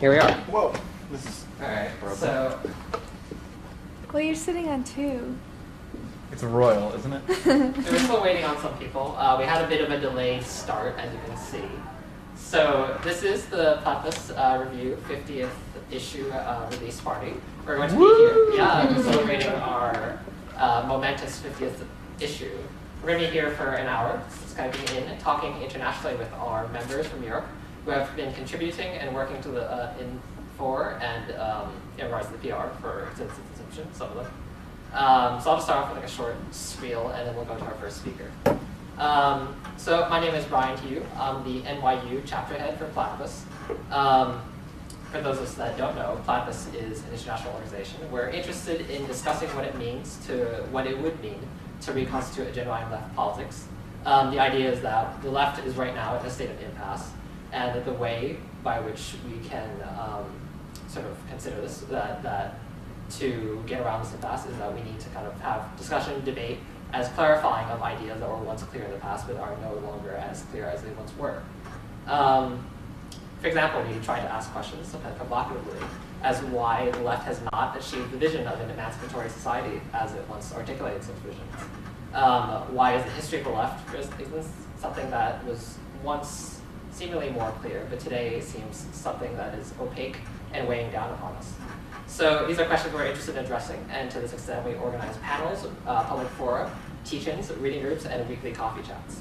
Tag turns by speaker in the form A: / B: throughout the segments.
A: here we are.
B: Whoa, this is
A: All right.
B: broken.
A: So
C: Well, you're sitting on two.
B: It's a royal, isn't it?
A: we're still waiting on some people. We had a bit of a delayed start, as you can see. So this is the Platypus Review 50th issue release party. We're going to be here, celebrating our momentous 50th issue. We're going to be here for an hour, Skyping in and talking internationally with our members from Europe who have been contributing and working to the in regards to the PR since its inception, some of them. So I'll just start off with like a short spiel, and then we'll go to our first speaker. So my name is Brian Hugh. I'm the NYU chapter head for Platypus. For those of us that don't know, Platypus is an international organization. We're interested in discussing what it would mean to reconstitute a genuine left politics. The idea is that the left is right now in a state of impasse, and that the way by which we can sort of consider this, that to get around this impasse is that we need to kind of have discussion, debate, as clarifying of ideas that were once clear in the past but are no longer as clear as they once were. For example, we try to ask questions, sometimes provocatively, as why the left has not achieved the vision of an emancipatory society as it once articulated such visions. Why is the history of the left something that was once seemingly more clear, but today seems something that is opaque and weighing down upon us? So these are questions we're interested in addressing, and to this extent we organize panels, public fora, teach-ins, reading groups, and weekly coffee chats.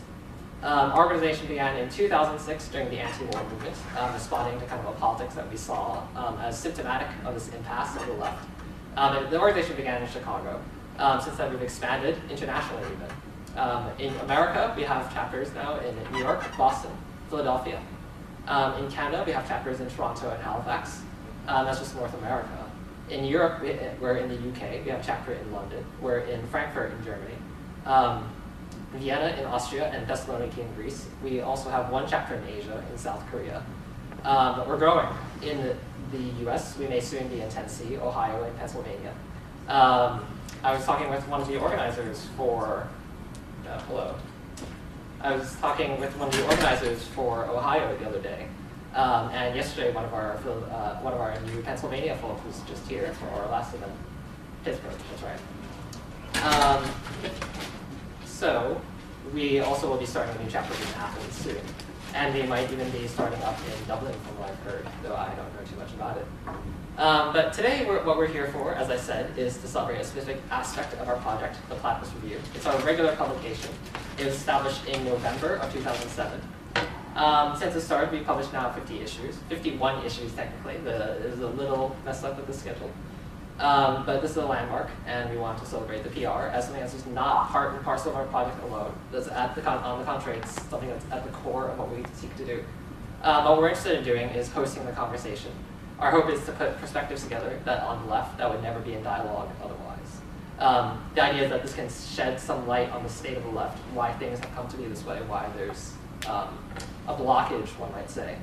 A: Our organization began in 2006 during the anti-war movement, responding to kind of a politics that we saw as symptomatic of this impasse of the left. The organization began in Chicago. Since then, we've expanded internationally even. In America, we have chapters now in New York, Boston, Philadelphia. In Canada, we have chapters in Toronto and Halifax. That's just North America. In Europe, we're in the UK. We have a chapter in London. We're in Frankfurt in Germany. Vienna in Austria, and Thessaloniki in Greece. We also have one chapter in Asia, in South Korea. But we're growing. In the US, we may soon be in Tennessee, Ohio, and Pennsylvania. I was talking with one of the organizers for, I was talking with one of the organizers for Ohio the other day. And yesterday, one of our new Pennsylvania folks was just here for our last event. Pittsburgh, that's right. So we also will be starting a new chapter in Athens soon. And we might even be starting up in Dublin from what I've heard, though I don't know too much about it. But today, what we're here for, as I said, is to celebrate a specific aspect of our project, the Platypus Review. It's our regular publication. It was established in November of 2007. Since it started, we've published now 51 issues technically. It was a little messed up with the schedule. But this is a landmark, and we want to celebrate the PR as something that's just not part and parcel of our project alone. That's on the contrary, it's something that's at the core of what we seek to do. What we're interested in doing is hosting the conversation. Our hope is to put perspectives together that on the left that would never be in dialogue otherwise. The idea is that this can shed some light on the state of the left, why things have come to be this way, why there's a blockage, one might say.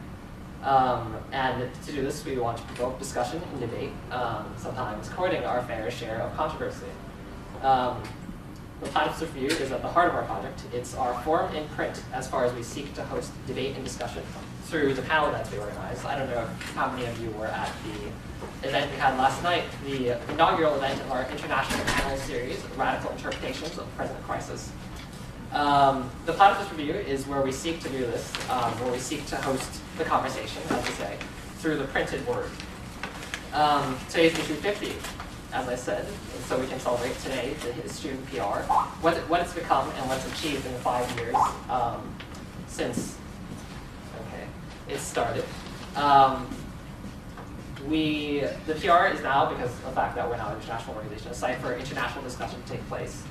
A: And to do this, we want to provoke discussion and debate, sometimes courting our fair share of controversy. The Platypus Review is at the heart of our project. It's our form in print as far as we seek to host debate and discussion through the panel events we organize. I don't know how many of you were at the event we had last night, the inaugural event of our international panel series, Radical Interpretations of Present Crisis. The Platypus Review is where we seek to do this, where we seek to host the conversation, as we say, through the printed word. Today's issue 50, as I said, and so we can celebrate today the history of PR, what it's become and what's achieved in the 5 years since it started. The PR is now, because of the fact that we're now an international organization, a site for international discussion to take place.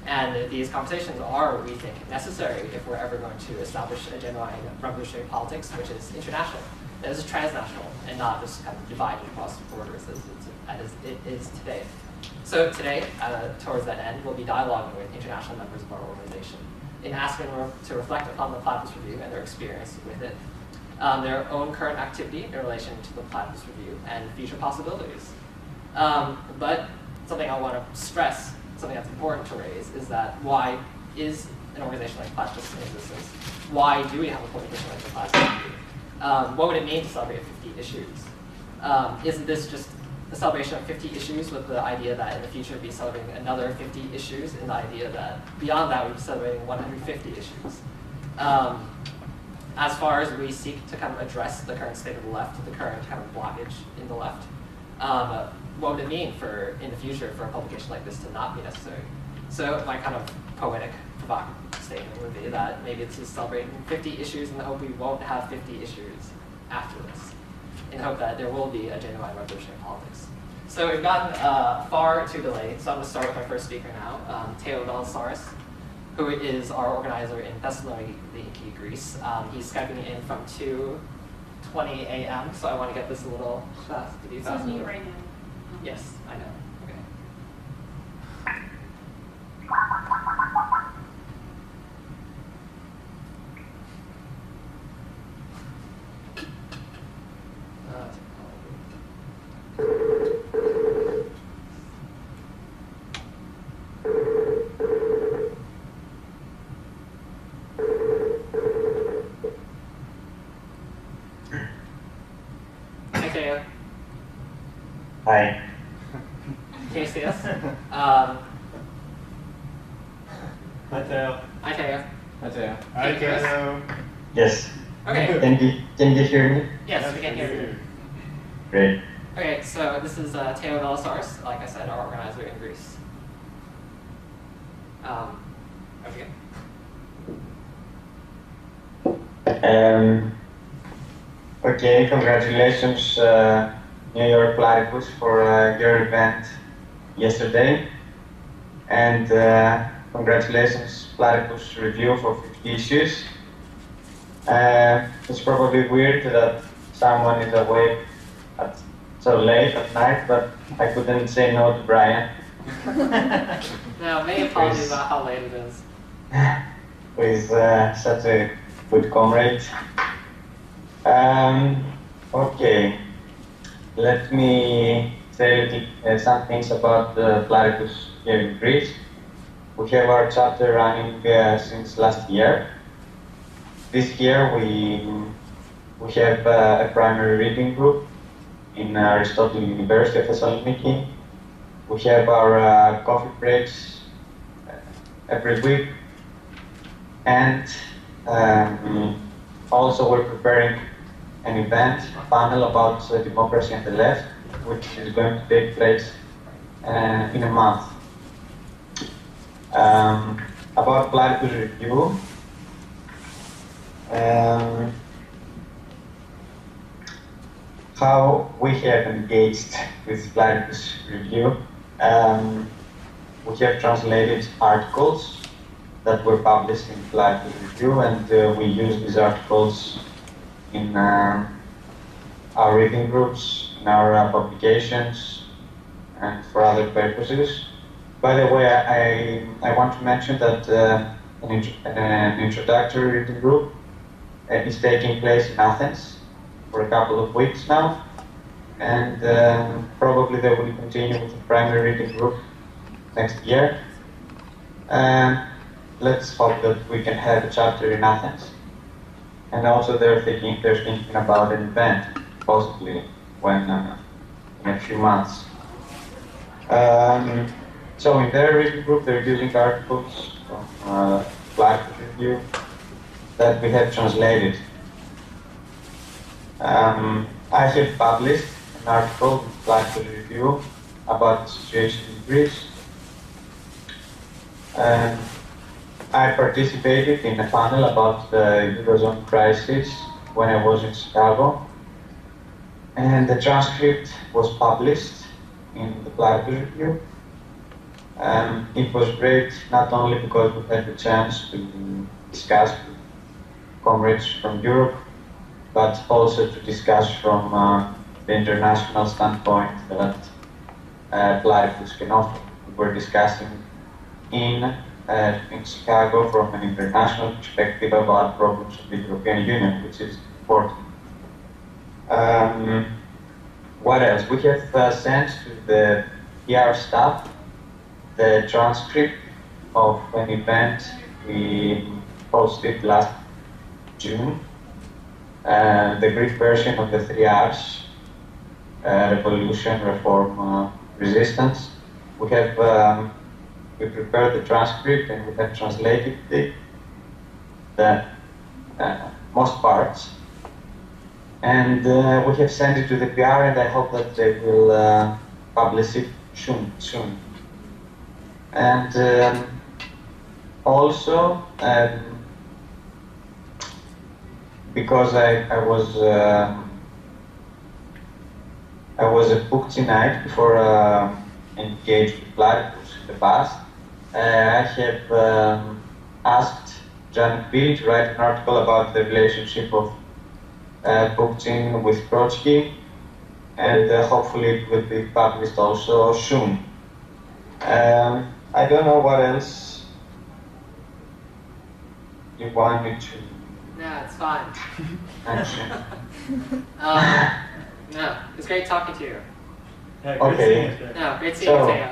A: And these conversations are, we think, necessary if we're ever going to establish a genuine revolutionary politics, which is international, that is transnational, and not just kind of divided across borders as it is today. So today, towards that end, we'll be dialoguing with international members of our organization in asking them to reflect upon the Platypus Review and their experience with it, their own current activity in relation to the Platypus Review and future possibilities. But something I want to stress, something that's important to raise, is that why is an organization like Platypus in existence? Why do we have a publication like the Platypus Review? What would it mean to celebrate 50 issues? Isn't this just a celebration of 50 issues with the idea that in the future we'll be celebrating another 50 issues, and the idea that beyond that we'll be celebrating 150 issues? As far as we seek to kind of address the current state of the left, the current kind of blockage in the left, what would it mean for in the future for a publication like this to not be necessary? So my kind of poetic, provocative statement would be that maybe it's just celebrating 50 issues in the hope we won't have 50 issues after this, in the hope that there will be a genuine revolution in politics. So we've gotten far too delayed, so I'm going to start with our first speaker now, Theodoros, who is our organizer in Thessaloniki, Greece. He's Skyping in from 2:20 a.m., so I want to get this a little fast.
D: This is me right now.
A: Yes, I know. Okay. Hi, Teo.
E: Hi.
A: Can you see us?
B: Hi, Teo.
A: Hi, Teo.
B: Hi, Teo.
A: Hi, Teo.
E: Yes.
A: Okay.
E: Can you hear me?
A: Yes, we can hear you.
E: Great.
A: Okay, so this is Theodoros, like I said, our organizer in Greece. Okay.
E: Okay, congratulations, New York Platypus, for your event yesterday. And congratulations, Platypus Review, for 50 issues. It's probably weird that someone is awake so late at night, but I couldn't say no to Brian.
A: Now, many apologies about how late it is.
E: Who is such a good comrade. Okay, let me say some things about the Platypus here in Greece. We have our chapter running since last year. This year we have a primary reading group in Aristotle University of Thessaloniki. We have our coffee breaks every week, and also we're preparing an event, a panel about democracy and the left, which is going to take place in a month. About Platypus Review, how we have engaged with Platypus Review. We have translated articles that were published in Platypus Review, and we use these articles in our reading groups, in our publications, and for other purposes. By the way, I want to mention that an introductory reading group is taking place in Athens for a couple of weeks now, and probably they will continue with the primary reading group next year. Let's hope that we can have a chapter in Athens. And also they're thinking about an event, possibly when in a few months. So in their reading group, they're using articles from Platypus Review that we have translated. I have published an article in Platypus Review about the situation in Greece. I participated in a panel about the Eurozone crisis when I was in Chicago, and the transcript was published in the Platypus Review. It was great not only because we had the chance to discuss with comrades from Europe, but also to discuss from the international standpoint that Platypus can offer. We were discussing in Chicago from an international perspective about problems of the European Union, which is important. What else? We have sent to the PR staff the transcript of an event we hosted last June, the Greek version of the 3 R's, revolution, reform, resistance. We have we prepared the transcript and we have translated the most parts. And we have sent it to the PR, and I hope that they will publish it soon. And also, because I was a book tonight before engaged with Platypus in the past, I have asked Janet Bill to write an article about the relationship of Bookchin with Trotsky, and hopefully it will be published also soon. I don't know what else you want me to
A: No, it's fine.
E: mention.
A: No, it's great talking to you.
B: Yeah,
E: Okay.
B: seeing you.
A: No, great seeing you, Teo.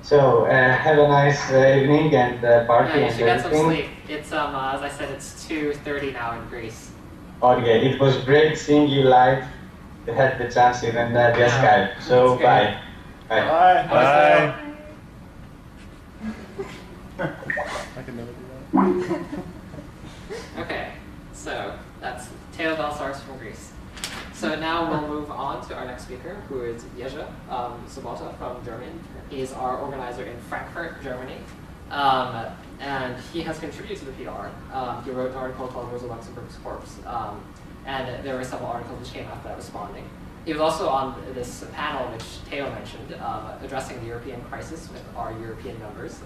E: So have a nice evening and party
A: Yeah, you
E: and
A: should get some
E: everything.
A: sleep. It's as I said, it's 2:30 now in Greece.
E: Okay, it was great seeing you live. You had the chance even via
A: Yeah,
E: Skype. So
A: that's great.
E: bye. Bye.
B: Bye.
D: Bye.
B: I can never do that.
A: Okay, so that's Teo Valsars from Greece. So now we'll move on to our next speaker, who is Jerzy Sobota from Germany. He's our organizer in Frankfurt, Germany. And he has contributed to the PR. He wrote an article called Rosa Luxemburg's Corpse. And there were several articles which came after that responding. He was also on this panel, which Teo mentioned, addressing the European crisis with our European members.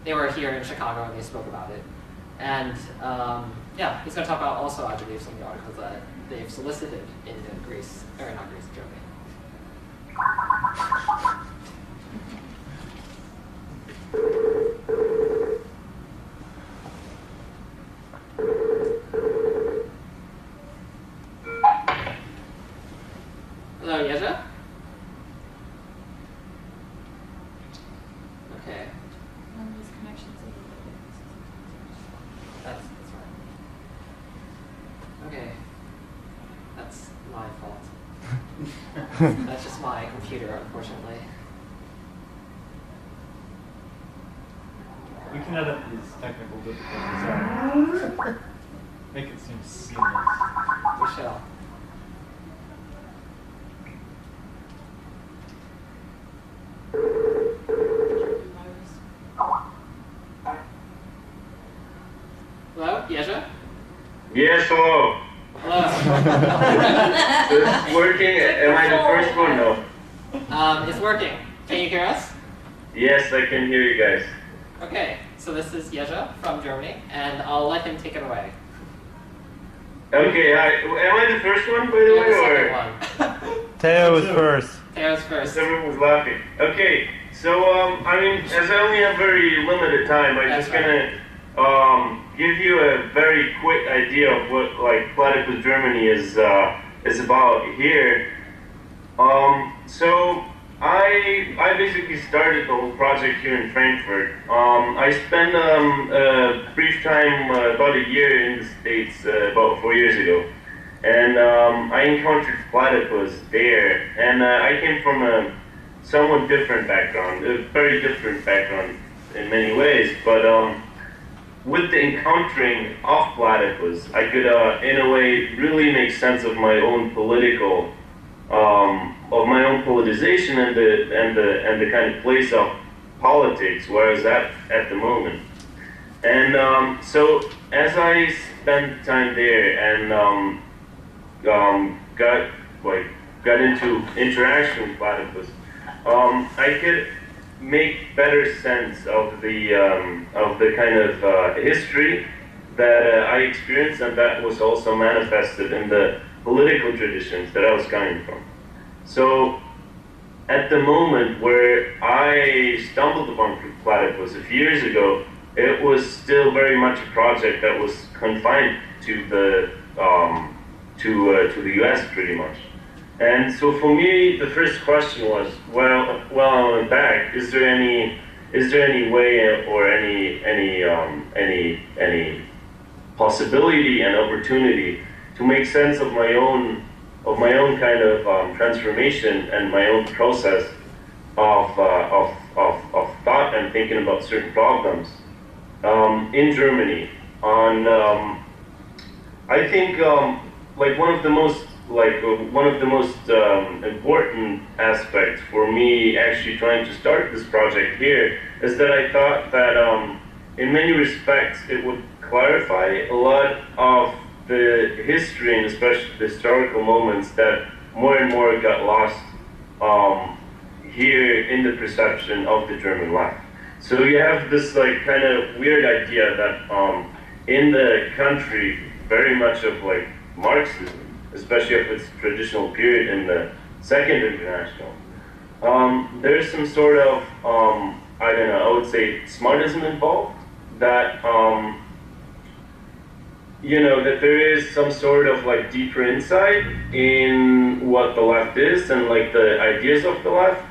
A: They were here in Chicago and they spoke about it. And yeah, he's going to talk about also, I believe, some of the articles that they've solicited in Greece, or not Greece, Germany. Hello, Jerzy? Okay. That's right. Okay. That's my fault. That's just my computer, unfortunately.
B: We can edit these technical difficulties out. Make it seem seamless.
A: We shall. Hello, Jerzy?
F: Yes, hello.
A: Hello.
F: So it's working. Am I the first one? No.
A: It's working. Can you hear us?
F: Yes, I can hear you guys.
A: Okay, so this is Jerzy from Germany, and I'll let him take it away.
F: Okay, hi. Am I the first one, by the
A: You're
F: way,
A: the
F: or
A: second one.
D: Teo was first.
A: Teo's first.
F: someone was laughing? Okay, so I mean, as I only have very limited time, I'm
A: That's
F: just gonna give you a very quick idea of what like Platypus Germany is about here. So I basically started the whole project here in Frankfurt. I spent a brief time, about a year in the States, about 4 years ago. And I encountered Platypus there. And I came from a somewhat different background, a very different background in many ways. But with the encountering of Platypus, I could, in a way, really make sense of my own political of my own politicization and the kind of place of politics where I was at the moment. And so as I spent time there and got into interaction with Platypus, I could make better sense of the kind of history that I experienced, and that was also manifested in the political traditions that I was coming from. So at the moment where I stumbled upon Platypus a few years ago, it was still very much a project that was confined to the US pretty much. And so for me, the first question was, well, I went back. Is there any way or any possibility and opportunity to make sense of my own my own kind of transformation and my own process of thought and thinking about certain problems in Germany. I think like one of the most important aspects for me actually trying to start this project here is that I thought that in many respects it would clarify a lot of the history and especially the historical moments that more and more got lost here in the perception of the German left. So you have this like kind of weird idea that in the country, very much of like Marxism, especially of its traditional period in the Second International, there's some sort of, I don't know, I would say smartism involved, that, you know, that there is some sort of like deeper insight in what the left is and like the ideas of the left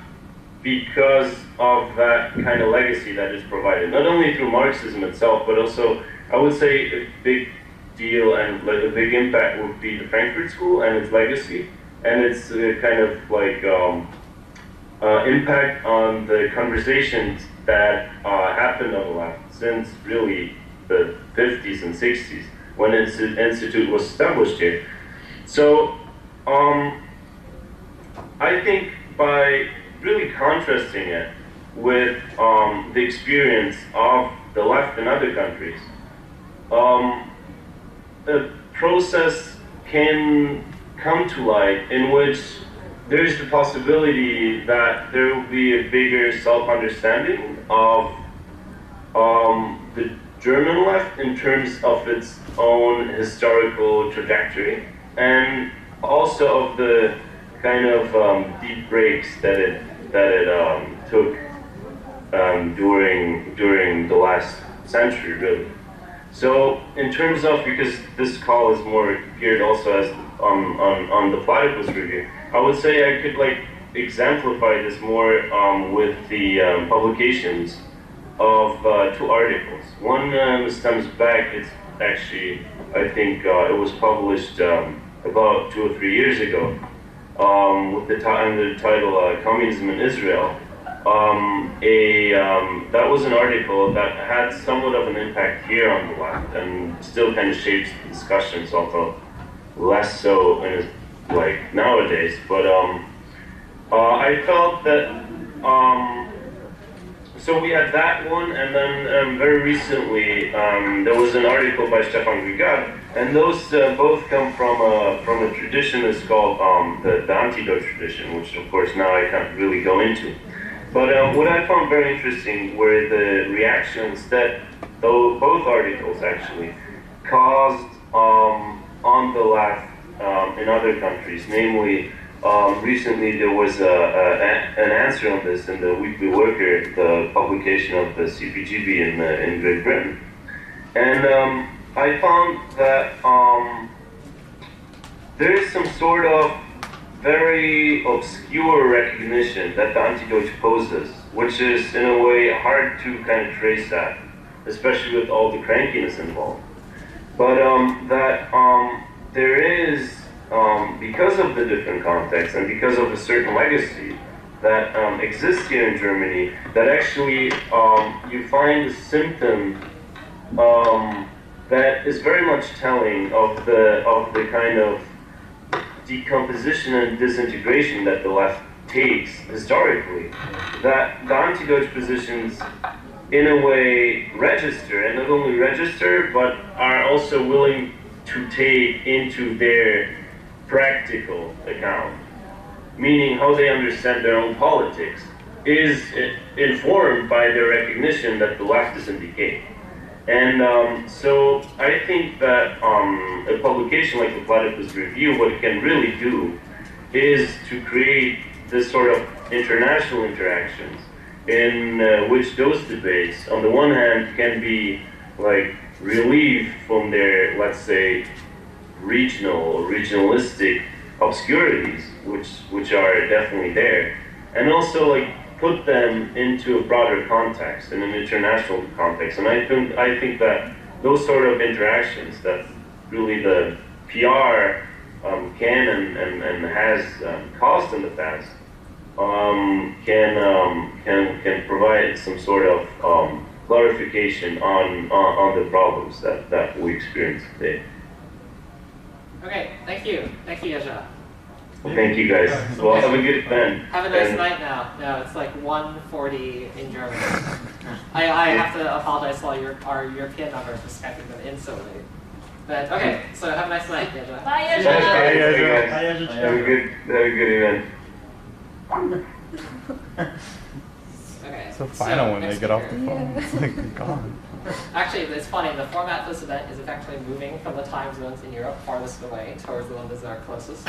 F: because of that kind of legacy that is provided, not only through Marxism itself, but also, I would say a big deal and like a big impact would be the Frankfurt School and its legacy and its kind of like impact on the conversations that happened on the left since really the 50s and 60s when its institute was established here. So I think by really contrasting it with the experience of the left in other countries, a process can come to light in which there is the possibility that there will be a bigger self-understanding of the German left in terms of its own historical trajectory and also of the kind of deep breaks that it took during the last century, really. So in terms of, because this call is more geared also as on the Platypus review, I would say I could like exemplify this more with the publications of two articles. One stems back, it's actually, I think it was published about 2 or 3 years ago with the title Communism in Israel. That was an article that had somewhat of an impact here on the left and still kind of shapes the discussions, although less so in like nowadays. But I felt that so we had that one, and then very recently there was an article by Stefan Grigat, and those both come from a tradition that's called the antidote tradition, which of course now I can't really go into. But what I found very interesting were the reactions that both articles actually caused on the left in other countries. Namely, recently there was an answer on this in the Weekly Worker, the publication of the CPGB in Great Britain. And I found that there is some sort of very obscure recognition that the antidote poses, which is in a way hard to kind of trace that, especially with all the crankiness involved. But that there is, because of the different contexts and because of a certain legacy that exists here in Germany, that actually you find a symptom that is very much telling of the kind of decomposition and disintegration that the left takes historically, that the anti-Deutsch positions in a way register, and not only register, but are also willing to take into their practical account, meaning how they understand their own politics, is informed by their recognition that the left is in decay. And so I think that a publication like the Platypus Review, what it can really do is to create this sort of international interactions in which those debates, on the one hand, can be like relieved from their, let's say, regional or regionalistic obscurities, which are definitely there, and also like put them into a broader context, in an international context. And I think that those sort of interactions, that's really the PR can and has caused in the past, can provide some sort of clarification on the problems that we experience today.
A: Okay, thank you, Yezha.
F: Thank you guys. Well, have a good event.
A: Have a nice night now. No, it's like 1:40 in Germany. I have to apologize to all our European members for Skyping them in so late. But okay, so have a nice night, Yezha.
C: Bye, Yezha.
F: Bye, guys.
B: Bye, Yezha.
F: Have a good event.
A: Okay.
D: So final when they
A: next
D: get off the
A: speaker.
D: phone. It's like they're gone.
A: Actually, it's funny. The format of this event is effectively moving from the time zones in Europe farthest away towards the ones that are closest.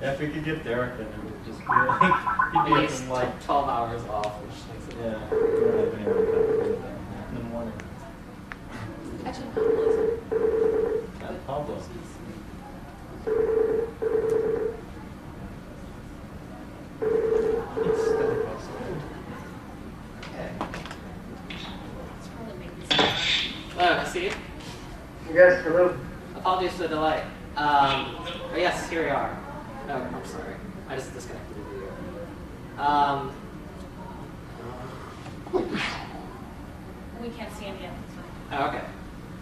B: Yeah, if we could get Derek, then it would just be like, he'd
A: At
B: be up
A: least
B: in like,
A: 12 hours off, which makes it.
B: yeah, we don't have anyone to come in the morning.
C: Actually,
B: And Pablo. It's still possible.
A: Okay. Hello, Steve.
G: Yes, hello.
A: Apologies for the delay. Oh yes, here we are. Oh, I'm sorry. I just disconnected the video.
H: We can't see him yet.
A: Oh, okay.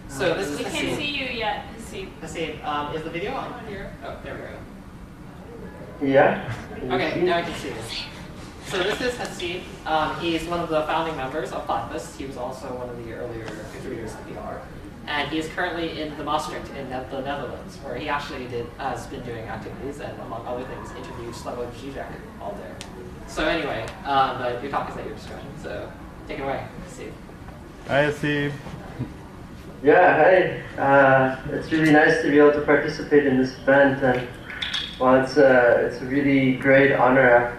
A: So this is
H: We can't
A: Haseeb.
H: see you yet. See.
A: Haseeb, is the video on here? Oh, there we go.
G: Yeah?
A: Okay, now I can see this. So this is Haseeb. He's one of the founding members of Platypus. He was also one of the earlier contributors to PR. And he is currently in the Maastricht in the Netherlands, where he actually has been doing activities and, among other things, interviewed Slavoj Žižek all day. So anyway, but your talk is at your discretion, so take it away, Haseeb.
D: Hi, Steve.
G: Yeah, hey. It's really nice to be able to participate in this event, and well, it's a really great honor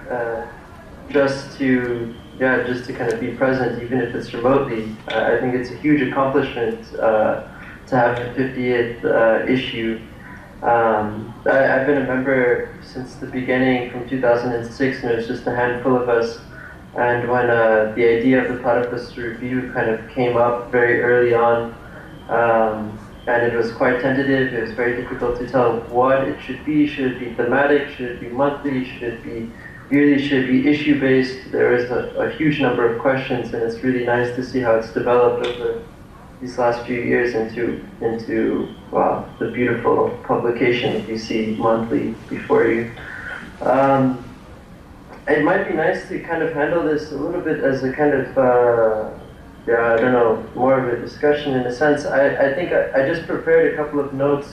G: just to kind of be present, even if it's remotely. I think it's a huge accomplishment to have the 50th issue. I've been a member since the beginning, from 2006, and it was just a handful of us. And when the idea of the Platypus review kind of came up very early on, and it was quite tentative, it was very difficult to tell what it should be. Should it be thematic? Should it be monthly? Should it be yearly? Should it be issue-based? There is a huge number of questions, and it's really nice to see how it's developed over these last few years into wow, the beautiful publication that you see monthly before you. It might be nice to kind of handle this a little bit as a kind of, I don't know, more of a discussion in a sense. I think I just prepared a couple of notes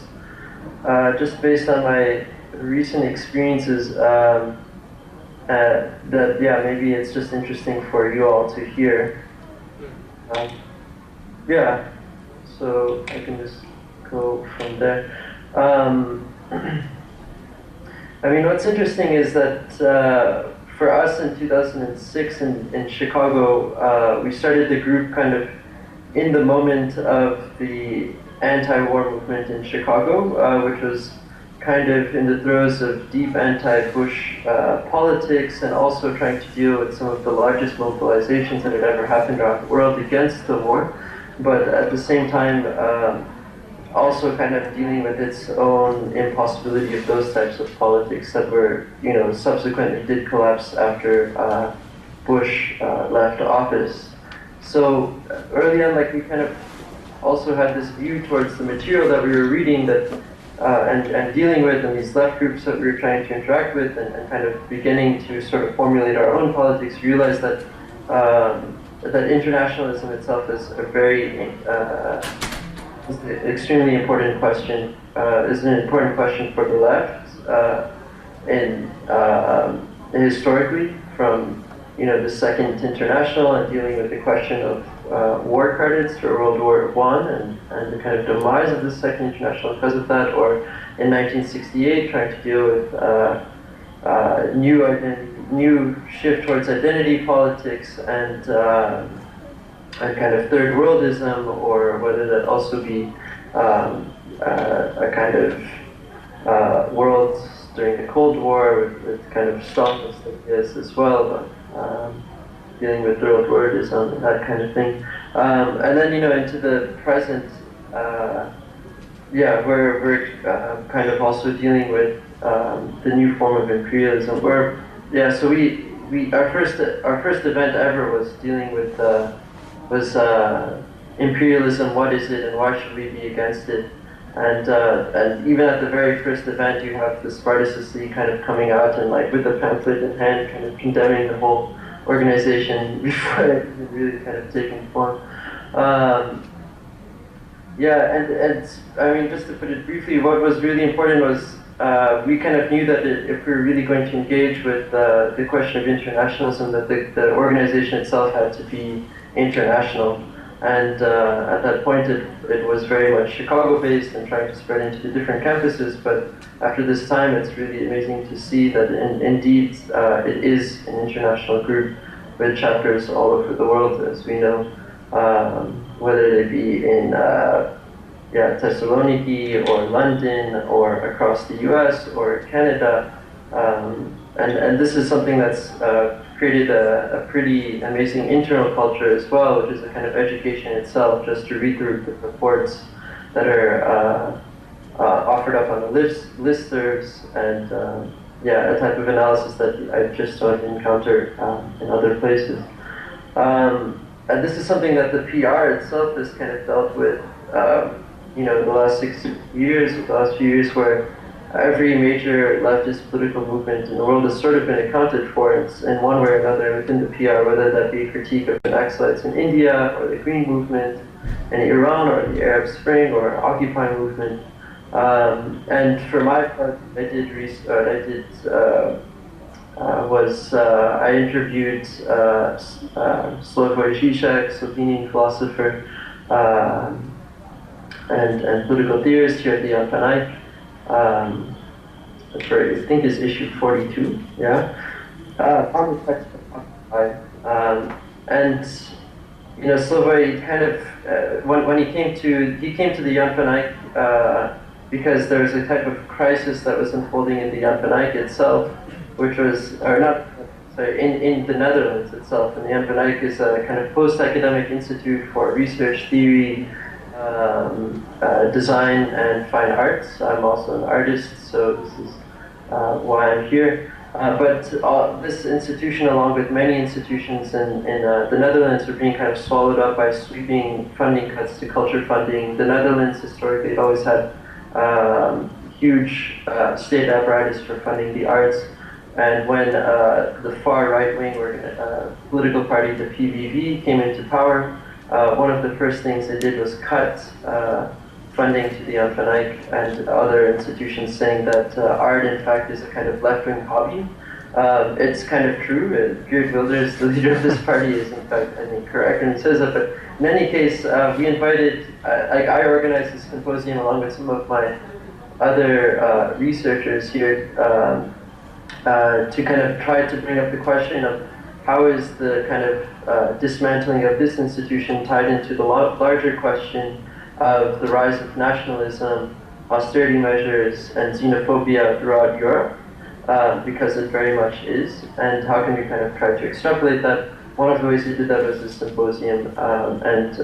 G: just based on my recent experiences that, maybe it's just interesting for you all to hear. So I can just go from there. I mean, what's interesting is that for us in 2006 in Chicago, we started the group kind of in the moment of the anti-war movement in Chicago, which was kind of in the throes of deep anti-Bush politics, and also trying to deal with some of the largest mobilizations that had ever happened around the world against the war, but at the same time also kind of dealing with its own impossibility of those types of politics that were, subsequently did collapse after Bush left office. So early on, we kind of also had this view towards the material that we were reading that and dealing with, and these left groups that we were trying to interact with, and kind of beginning to sort of formulate our own politics, realize that that internationalism itself is a very extremely important question. Is an important question for the left, historically, from the Second International and dealing with the question of war credits for World War I and the kind of demise of the Second International because of that, or in 1968 trying to deal with new shift towards identity politics and a kind of third worldism, or whether that also be a kind of world during the Cold War with kind of Stalinist ideas as well, but dealing with third worldism and that kind of thing. And then into the present we're kind of also dealing with the new form of imperialism. So our first event ever was dealing with imperialism. What is it, and why should we be against it? And even at the very first event, you have the Spartacus League kind of coming out and like with a pamphlet in hand, kind of condemning the whole organization before it had really kind of taken form. And I mean, just to put it briefly, what was really important was we kind of knew that if we were really going to engage with the question of internationalism, that the organization itself had to be international. And at that point, it was very much Chicago-based and trying to spread into the different campuses. But after this time, it's really amazing to see that indeed it is an international group with chapters all over the world, as we know, whether they be in Thessaloniki or London or across the U.S. or Canada. And this is something that's created a pretty amazing internal culture as well, which is a kind of education itself, just to read through the reports that are offered up on the listservs, and a type of analysis that I just don't encounter in other places. And this is something that the PR itself has kind of dealt with, the last 6 years, the last few years, where every major leftist political movement in the world has sort of been accounted for in one way or another within the PR, whether that be a critique of acolytes in India, or the Green Movement in Iran, or the Arab Spring, or Occupy movement. And for my part, I interviewed Slavoj Žižek, Slovenian philosopher and political theorist here at the Jan van Eyck. I think it's issue 42, and Slavoj kind of when he came to the Jan van Eyck because there was a type of crisis that was unfolding in the Jan van Eyck itself, which was in the Netherlands itself. And the Jan van Eyck is a kind of post-academic institute for research, theory, design, and fine arts. I'm also an artist, so this is why I'm here. But this institution, along with many institutions in the Netherlands, are being kind of swallowed up by sweeping funding cuts to culture funding. The Netherlands, historically, always had huge state apparatus for funding the arts. And when the far right-wing political party, the PVV, came into power, one of the first things they did was cut funding to the Jan van Eyck and other institutions, saying that art, in fact, is a kind of left-wing hobby. It's kind of true. Geert Wilders, the leader of this party, is in fact, I think, correct when he says that. But in any case, we invited, I organized this symposium along with some of my other researchers here to kind of try to bring up the question of how is the kind of dismantling of this institution tied into the larger question of the rise of nationalism, austerity measures, and xenophobia throughout Europe, because it very much is, and how can we kind of try to extrapolate that? One of the ways we did that was this symposium, and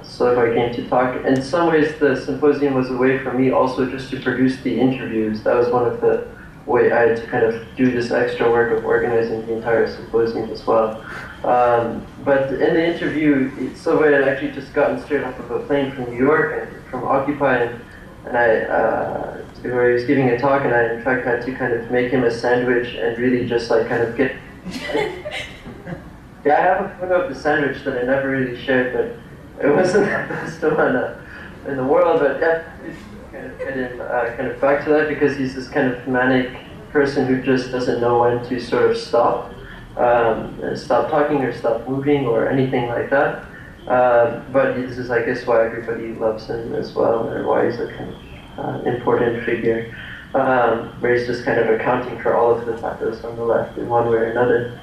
G: Slavoj came to talk. In some ways, the symposium was a way for me also just to produce the interviews. That was one of the way I had to kind of do this extra work of organizing the entire symposium as well. But in the interview, Slavoj had actually just gotten straight off of a plane from New York and from Occupy, and where he was giving a talk, and I in fact had to kind of make him a sandwich and really just like kind of get. Yeah, I have a photo of the sandwich that I never really shared, but it wasn't the best one in the world. But yeah, kind of get him kind of back to that, because he's this kind of manic person who just doesn't know when to sort of stop talking or stop moving or anything like that. But this is, I guess, why everybody loves him as well, or why he's a kind of important figure, where he's just kind of accounting for all of the pathos on the left in one way or another.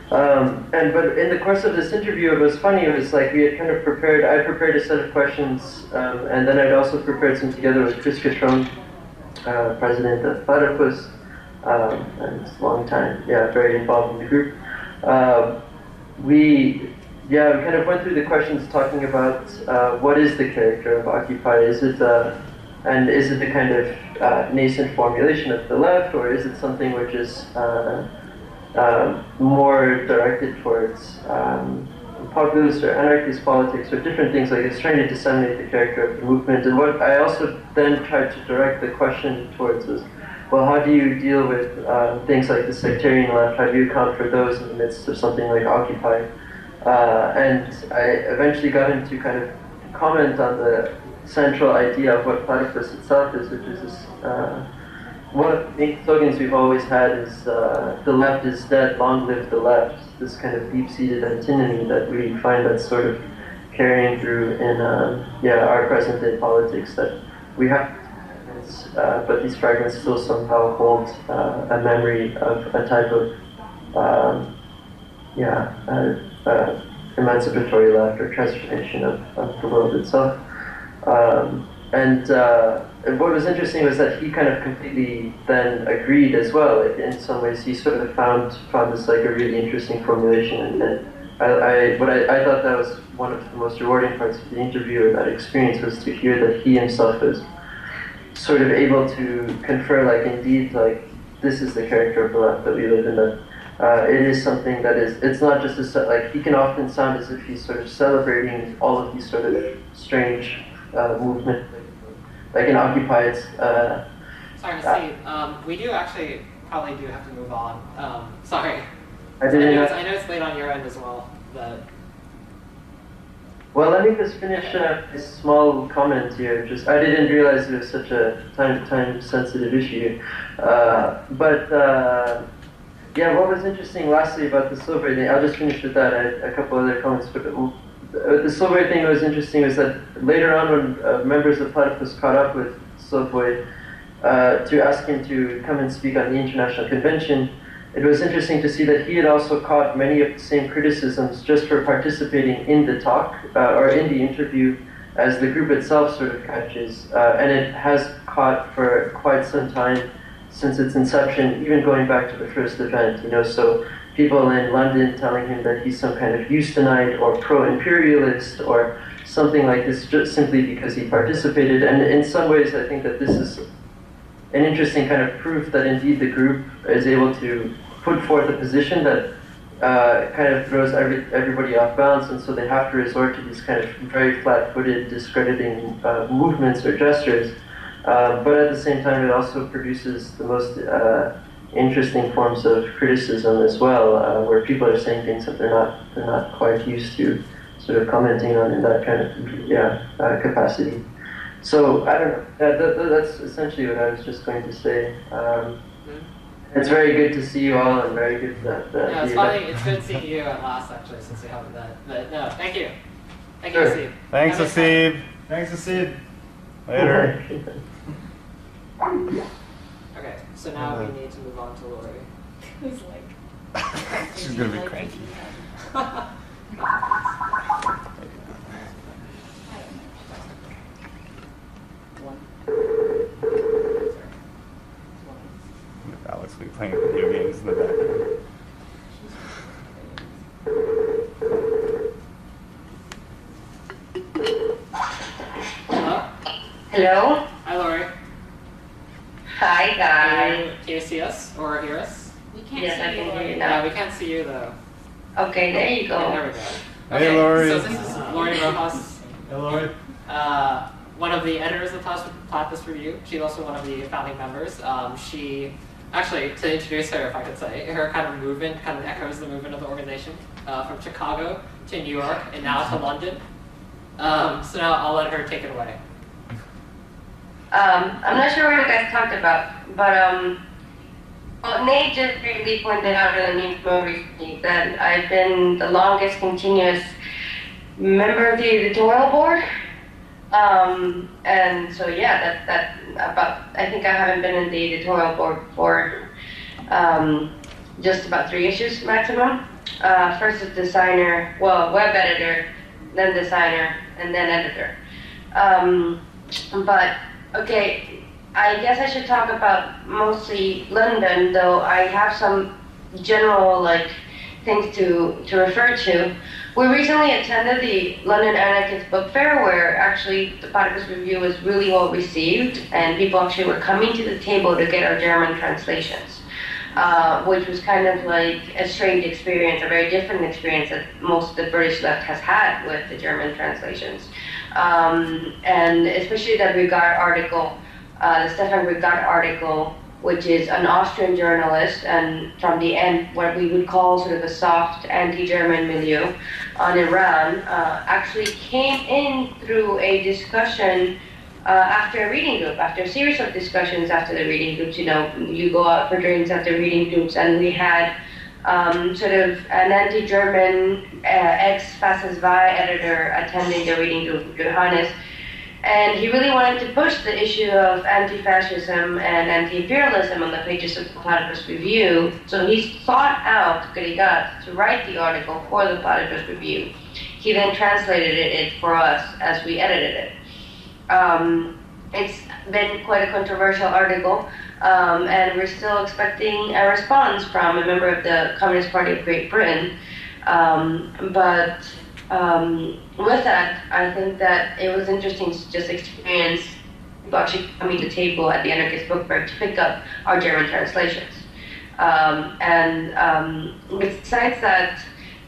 G: But in the course of this interview, it was funny. It was like we had kind of prepared. I prepared a set of questions, and then I'd also prepared some together with Chris Catrone, president of Platypus, and long time, very involved in the group. We kind of went through the questions talking about what is the character of Occupy. Is it And is it a kind of nascent formulation of the left, or is it something which is more directed towards populist or anarchist politics or different things like this, trying to disseminate the character of the movement? And what I also then tried to direct the question towards was, well, how do you deal with things like the sectarian left? How do you account for those in the midst of something like Occupy? And I eventually got him to kind of comment on the central idea of what Platypus itself is, which is this, one of the main slogans we've always had is the left is dead, long live the left. This kind of deep-seated antinomy that we find that's sort of carrying through in our present-day politics, that we have fragments, but these fragments still somehow hold a memory of a type of emancipatory left or transformation of the world itself. And what was interesting was that he kind of completely then agreed as well. Like, in some ways, he sort of found this like a really interesting formulation, and I thought that was one of the most rewarding parts of the interview or that experience, was to hear that he himself is sort of able to confer, like, indeed, like, this is the character of the left that we live in, that it is something that is, it's not just a, like, he can often sound as if he's sort of celebrating all of these sort of strange movement, like in Occupy. It's
A: sorry, Steve. We do actually probably do have to move on. Sorry.
G: I
A: I
G: didn't
A: know
G: know.
A: it's late on your end as well. But
G: Well, let me just finish a small comment here. Just, I didn't realize it was such a time-sensitive issue. Yeah, what was interesting lastly about the Silver thing, I'll just finish with that. I had a couple other comments. But the Silver thing that was interesting was that later on when members of Platypus caught up with Silvoy to ask him to come and speak on the International Convention, it was interesting to see that he had also caught many of the same criticisms just for participating in the talk or in the interview as the group itself sort of catches. And it has caught for quite some time since its inception, even going back to the first event, so people in London telling him that he's some kind of Eustonite or pro-imperialist or something like this, just simply because he participated. And in some ways, I think that this is an interesting kind of proof that indeed the group is able to put forth a position that kind of throws everybody off balance, and so they have to resort to these kind of very flat-footed, discrediting movements or gestures. But at the same time, it also produces the most interesting forms of criticism as well, where people are saying things that they're not quite used to sort of commenting on in that kind of capacity. So I don't know. That's essentially what I was just going to say. It's very good to see you all, and very good that.
A: yeah, it's funny. It's good seeing you at last, actually, since we haven't met. But no, thank you. Thank you,
G: Sure.
A: Steve.
D: Thanks,
A: Have a nice time.
D: Asib.
B: Thanks, Asid.
D: Later.
A: Okay, so now we need to move on to Lori.
H: Who's like,
D: She's gonna be cranky. Alex will be playing video games in the background.
A: Hello?
I: Hello.
A: Hi, Lori.
I: Hi, guys.
A: Can you see us or hear us?
H: we can't
I: Yes,
H: see
I: I
H: you.
I: can hear you
A: Yeah,
I: now.
A: we can't see you, though.
I: Okay, there you
A: Yeah, there
I: go.
A: we go.
D: Hey,
A: Okay,
D: Lori.
A: So this is Lori Rojas,
B: Hello.
A: one of the editors of Platypus Review. She's also one of the founding members. She, actually, to introduce her, if I could say, her kind of movement kind of echoes the movement of the organization from Chicago to New York and now to London. So now I'll let her take it away.
I: I'm not sure what you guys talked about, but well, Nate just briefly pointed out in the news more recently that I've been the longest continuous member of the editorial board. And so yeah, that about, I think I haven't been in the editorial board for just about 3 issues maximum. First as designer, well, web editor, then designer, and then editor. But okay, I guess I should talk about mostly London, though I have some general things to refer to. We recently attended the London Anarchist Book Fair, where actually the Platypus review was really well received, and people actually were coming to the table to get our German translations, which was kind of like a strange experience, a very different experience that most of the British left has had with the German translations. And especially the Brigard article, the Stefan Brigard article, which is an Austrian journalist and from the end, what we would call sort of a soft anti-German milieu on Iran, actually came in through a discussion after a reading group, after a series of discussions after the reading groups. You know, you go out for drinks after reading groups, and we had sort of an anti-German ex-Fasces Vi editor attending the reading group with Johannes. And he really wanted to push the issue of anti-fascism and anti-imperialism on the pages of the Platypus Review. So he sought out Grigat to write the article for the Platypus Review. He then translated it for us as we edited it. It's been quite a controversial article, and we're still expecting a response from a member of the Communist Party of Great Britain. With that, I think that it was interesting to just experience people actually coming to the table at the Anarchist Book Fair to pick up our German translations. Besides that,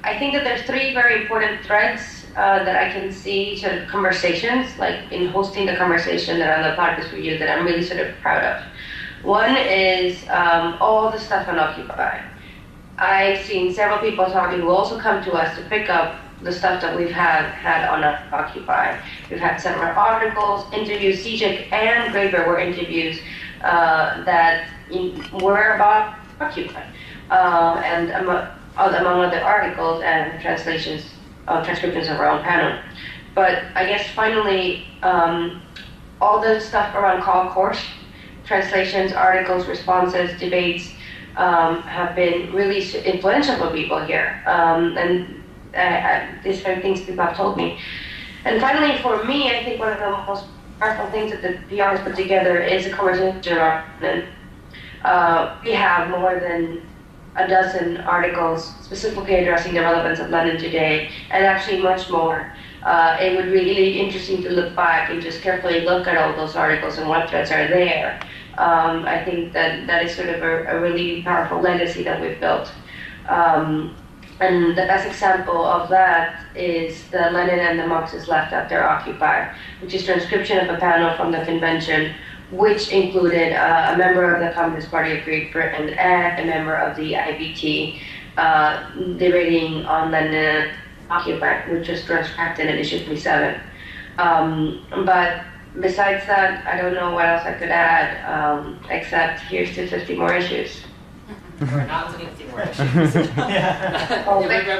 I: I think that there's three very important threads that I can see sort of conversations, like in hosting the conversation that on the Platypus Review that I'm really sort of proud of. One is all the stuff on Occupy. I've seen several people talking who also come to us to pick up the stuff that we've had on Occupy. We've had several articles, interviews. Zizek and Graeber were interviews that were about Occupy, and among other articles and translations, transcriptions of our own panel. But I guess finally, all the stuff around Karl Korsch, translations, articles, responses, debates, have been really influential for people here. These are things people have told me. And finally, for me, I think one of the most powerful things that the PR has put together is a conversation around London. We have more than a dozen articles specifically addressing the relevance of London today, and actually much more. It would really be interesting to look back and just carefully look at all those articles and what threads are there. I think that is sort of a really powerful legacy that we've built. And the best example of that is the Lenin and the Marxists left after Occupy, which is transcription of a panel from the convention, which included a member of the Communist Party of Great Britain and a member of the IBT debating on Lenin and Occupy, which was transcribed in edition 37. But besides that, I don't know what else I could add, except here's to 50 more issues.
A: We're not to 50 more issues.
B: Yeah.
I: Oh, maybe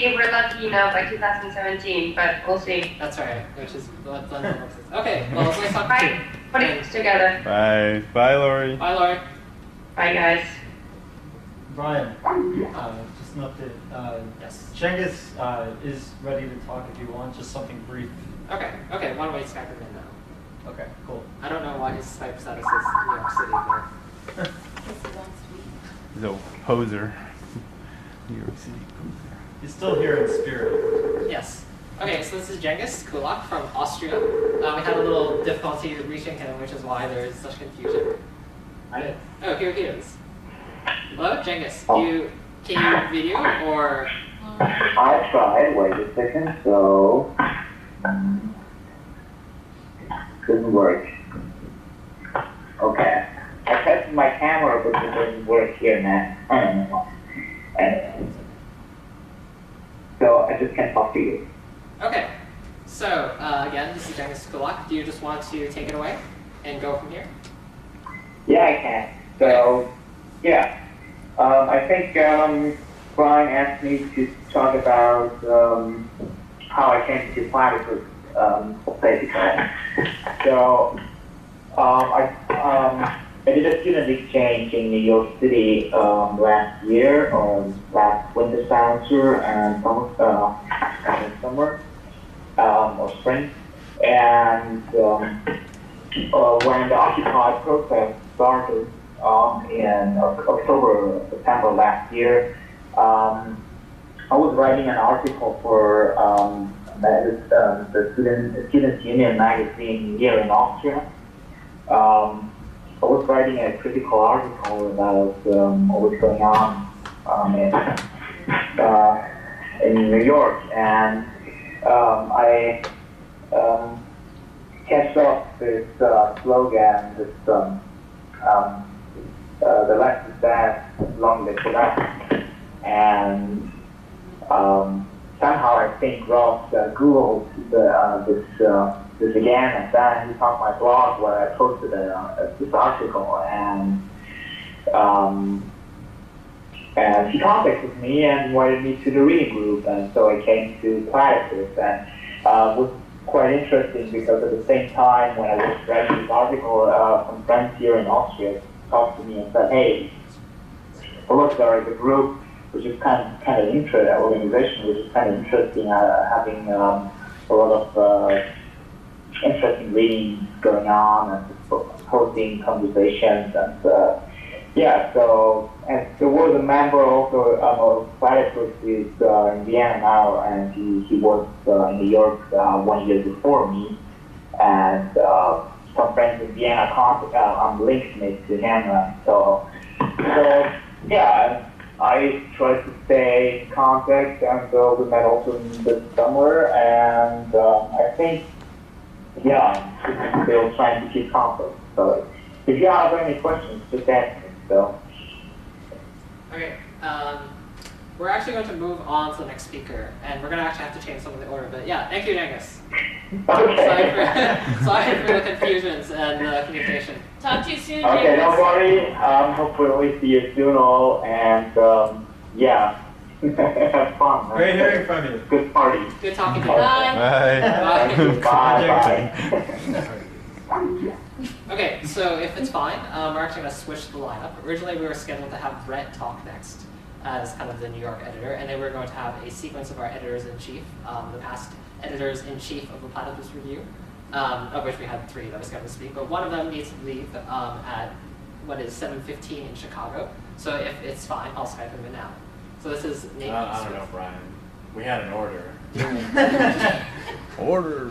I: if we're lucky, by 2017, but we'll see.
A: That's right, which is what London works. Okay, well, let's talk to
I: Bye. Putting this together.
D: Bye. Bye, Lori.
A: Bye, Lori.
I: Bye, guys.
B: Brian, just an update.
A: Yes.
B: Cengiz is ready to talk if you want, just something brief.
A: Okay, why don't we Skype him in now?
B: Okay, cool.
A: I don't know why his Skype status is New York City, but...
D: He's a poser. New York City poser.
B: He's still here in spirit.
A: Yes. Okay, so this is Cengiz Kulak from Austria. We had a little difficulty reaching him, which is why there is such confusion.
E: Hi.
A: Oh, here he is. Hello, Cengiz. Can you video or?
J: I tried. Wait a second. So couldn't work. Okay. I tested my camera, but it didn't work here now. I don't know why. So I just can't talk to you.
A: Okay. So again, this is Cengiz Kulak. Do you just want to take it away and go from here?
J: Yeah, I can. So, yeah. I think Brian asked me to talk about how I came to Platypus, basically. So, I did a student exchange in New York City last year, last winter semester and summer or spring. And when the Occupy protest started in October, September last year, I was writing an article for the Students' Union magazine here in Austria. I was writing a critical article about what was going on in New York, and I sketched up this slogan, the left is bad, long live the left. And somehow I think Ross Googled this again, and then he found my blog where I posted this article, and he contacted me and invited me to the reading group, and so I came to Platypus, and it was quite interesting because at the same time when I was writing this article, some friends here in Austria talked to me and said, hey, look, there is a group which is kind of interesting, organization which is kind of interesting, having a lot of interesting readings going on and hosting conversations, and yeah, so, and there was a member also of Platypus who's in Vienna now, and he was in New York 1 year before me, and some friends in Vienna linked me to him, so yeah, I tried to stay in contact, and we met also in the summer, and I think, yeah, I'm still trying to keep contact. So if you have any questions, just ask me. So.
A: Okay, we're actually going to move on to the next speaker, and we're going to actually have to change some of the order, but yeah, thank you, Angus.
J: Okay.
A: Sorry for the confusions and the communication.
H: Talk to you soon.
J: Okay, don't worry. Hopefully we see you soon all, and yeah, have fun.
B: Great hearing from you.
J: Good party.
A: Good talking to you.
H: Bye.
J: Bye. Bye.
A: Okay, so if it's fine, we're actually going to switch the lineup. Originally, we were scheduled to have Brett talk next as kind of the New York editor, and then we're going to have a sequence of our editors-in-chief, the past editors-in-chief of the Platypus Review, of which we had 3 that were scheduled to speak, but one of them needs to leave at, 7:15 in Chicago. So if it's fine, I'll Skype him in now. So this is Nate.
B: I don't know, Brian. We had an order.
D: Order.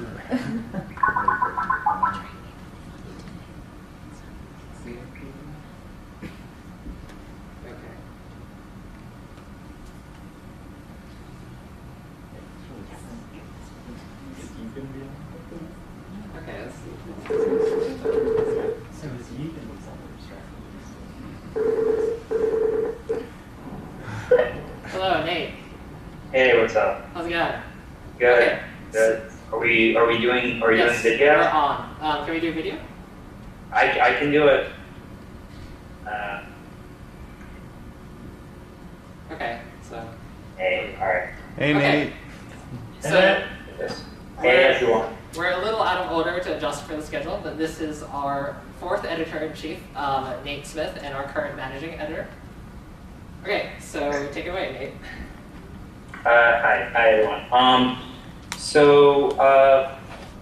A: Okay, let's see. Hello, Nate.
K: Hey, what's up?
A: How's it going?
K: Good.
A: Okay.
K: Good. Are we doing
A: Yes,
K: video?
A: we're on. Can we do video?
K: I can do it.
A: Okay, so.
K: Hey, alright.
D: Hey,
A: Okay.
D: Nate.
A: So
K: Hey everyone.
A: we're a little out of order to adjust for the schedule, but this is our 4th editor-in-chief, Nate Smith, and our current managing editor. Okay, so take it away, Nate.
K: Hi everyone.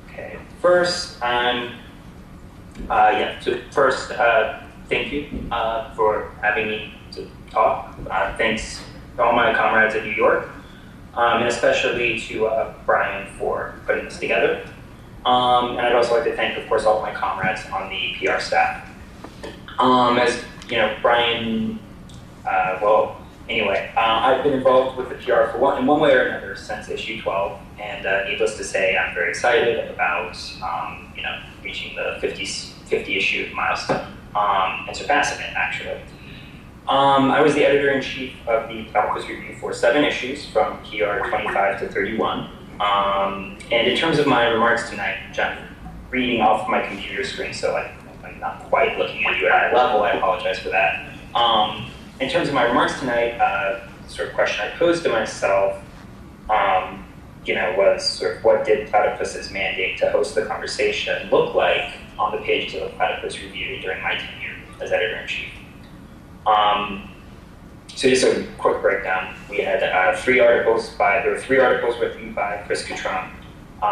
K: Okay. First, thank you for having me to talk. Thanks to all my comrades in New York, and especially to Brian for putting this together. And I'd also like to thank, of course, all of my comrades on the PR staff. As you know, Brian, I've been involved with the PR in one way or another since issue 12, and needless to say, I'm very excited about reaching the 50 issue milestone and surpassing it, actually. I was the editor-in-chief of the Platypus Review for 7 issues, from PR 25 to 31. And in terms of my remarks tonight, which I'm reading off my computer screen, so I'm not quite looking at you at eye level, I apologize for that. In terms of my remarks tonight, the sort of question I posed to myself, was sort of what did Platypus's mandate to host the conversation look like on the pages of the Platypus Review during my tenure as editor-in-chief. So just a quick breakdown. We had there were 3 articles written by Chris Catron,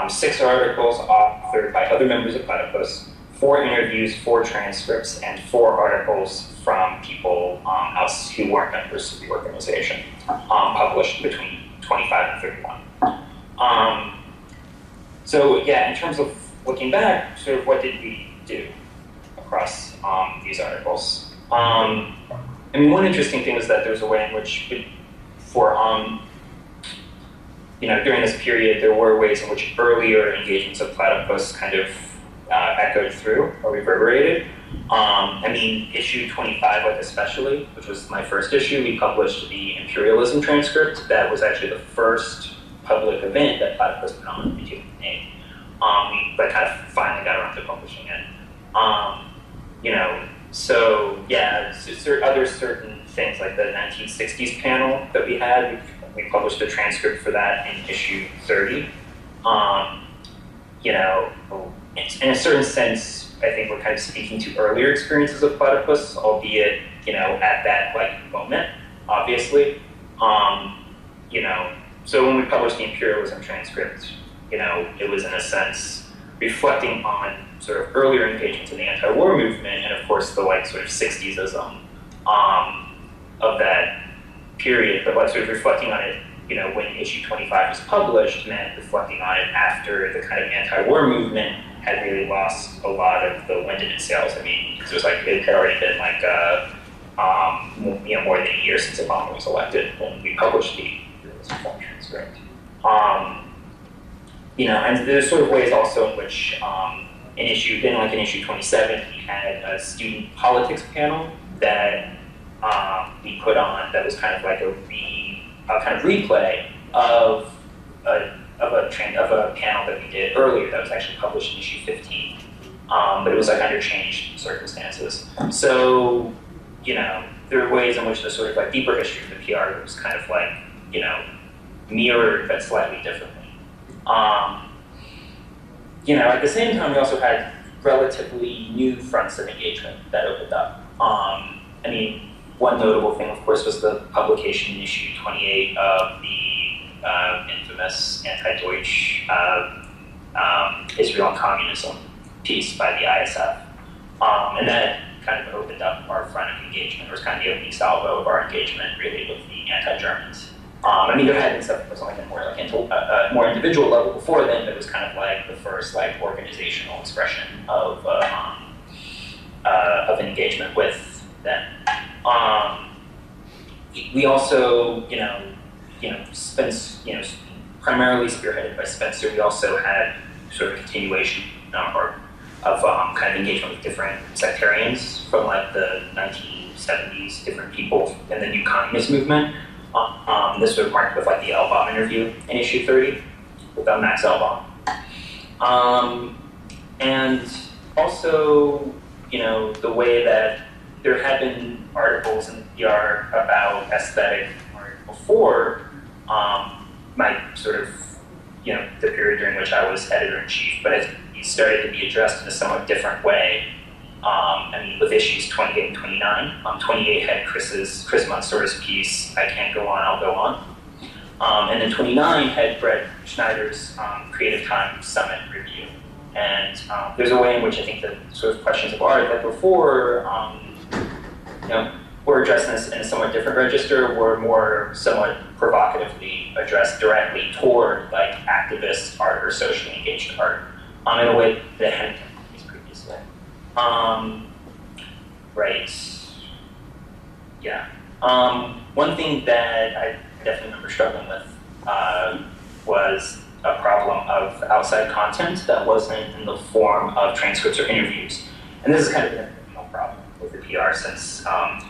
K: 6 articles authored by other members of Platypus, 4 interviews, 4 transcripts, and 4 articles from people else who weren't members of the organization, published between 25 and 31. So yeah, in terms of looking back, sort of what did we do across these articles? I mean, one interesting thing is that there's a way in which, during this period, there were ways in which earlier engagements of Platypus kind of echoed through or reverberated. I mean, issue 25, like especially, which was my first issue, we published the imperialism transcript. That was actually the first public event that Platypus put on in 2008. We kind of finally got around to publishing it. So yeah, other certain things like the 1960s panel that we had, we published a transcript for that in issue 30. In a certain sense, I think we're kind of speaking to earlier experiences of Platypus, albeit, at that moment, obviously. So when we published the imperialism transcript, it was in a sense reflecting on sort of earlier engagements in the anti-war movement, and of course the sort of 60s-ism of that period, but sort of reflecting on it, when issue 25 was published, meant reflecting on it after the kind of anti-war movement had really lost a lot of the wind in its sails. I mean, it was it had already been more than a year since Obama was elected when we published the reform transcript. And there's sort of ways also in which in issue 27, we had a student politics panel that we put on that was kind of like a kind of replay of a panel that we did earlier that was actually published in issue 15, but it was under changed circumstances. So, there are ways in which the sort of deeper history of the PR was kind of mirrored but slightly differently. At the same time, we also had relatively new fronts of engagement that opened up. One notable thing, of course, was the publication in issue 28 of the infamous anti-Deutsch Israel and communism piece by the ISF. And that kind of opened up our front of engagement. It was kind of the opening salvo of our engagement, really, with the anti-Germans. There had been stuff that was more individual level before then, but it was kind of the first organizational expression of an engagement with them. We also, primarily spearheaded by Spencer, we also had sort of a continuation of kind of engagement with different sectarians from the 1970s, different people in the new communist movement. This sort of marked with the Elbaum interview in issue 30 with Max Elbaum. And also, the way that there had been articles in PR about aesthetic art before my sort of, the period during which I was editor-in-chief, but it started to be addressed in a somewhat different way. With issues 28 and 29, 28 had Chris Mansour's piece, I Can't Go On, I'll Go On. And then 29 had Brett Schneider's Creative Time Summit review. And there's a way in which I think that sort of questions of art that before, were addressed in a somewhat different register, were more somewhat provocatively addressed directly toward activist art or socially engaged art in a way that hadn't been the case previously. Right. Yeah. One thing that I definitely remember struggling with was a problem of outside content that wasn't in the form of transcripts or interviews. And this is kind of an internal problem with the PR since, not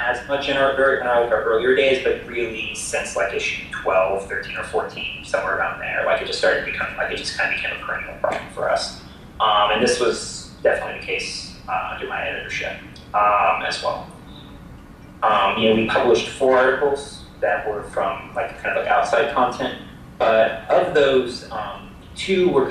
K: as much in our earlier days, but really since issue 12, 13, or 14, somewhere around there, it just started becoming, it just kind of became a perennial problem for us. And this was definitely the case under my editorship as well. We published 4 articles that were from outside content, but of those, 2 were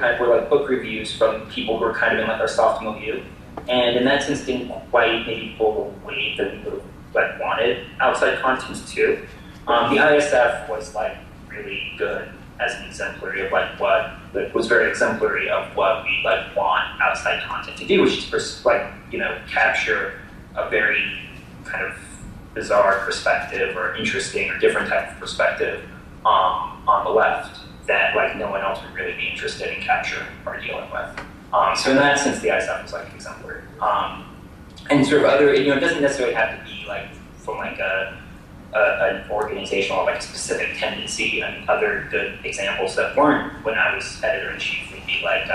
K: book reviews from people who were kind of in our soft milieu, and in that sense didn't quite maybe pull the weight that we would have wanted outside content too. The ISF was really good as an exemplary of was very exemplary of what we want outside content to do, which is capture a very kind of bizarre perspective or interesting or different type of perspective on the left that like no one else would really be interested in capturing or dealing with. So in that sense, the ISF was like exemplary. And sort of other, it doesn't necessarily have to be like from like an organizational, like a specific tendency. And other good examples that weren't when I was editor-in-chief would be like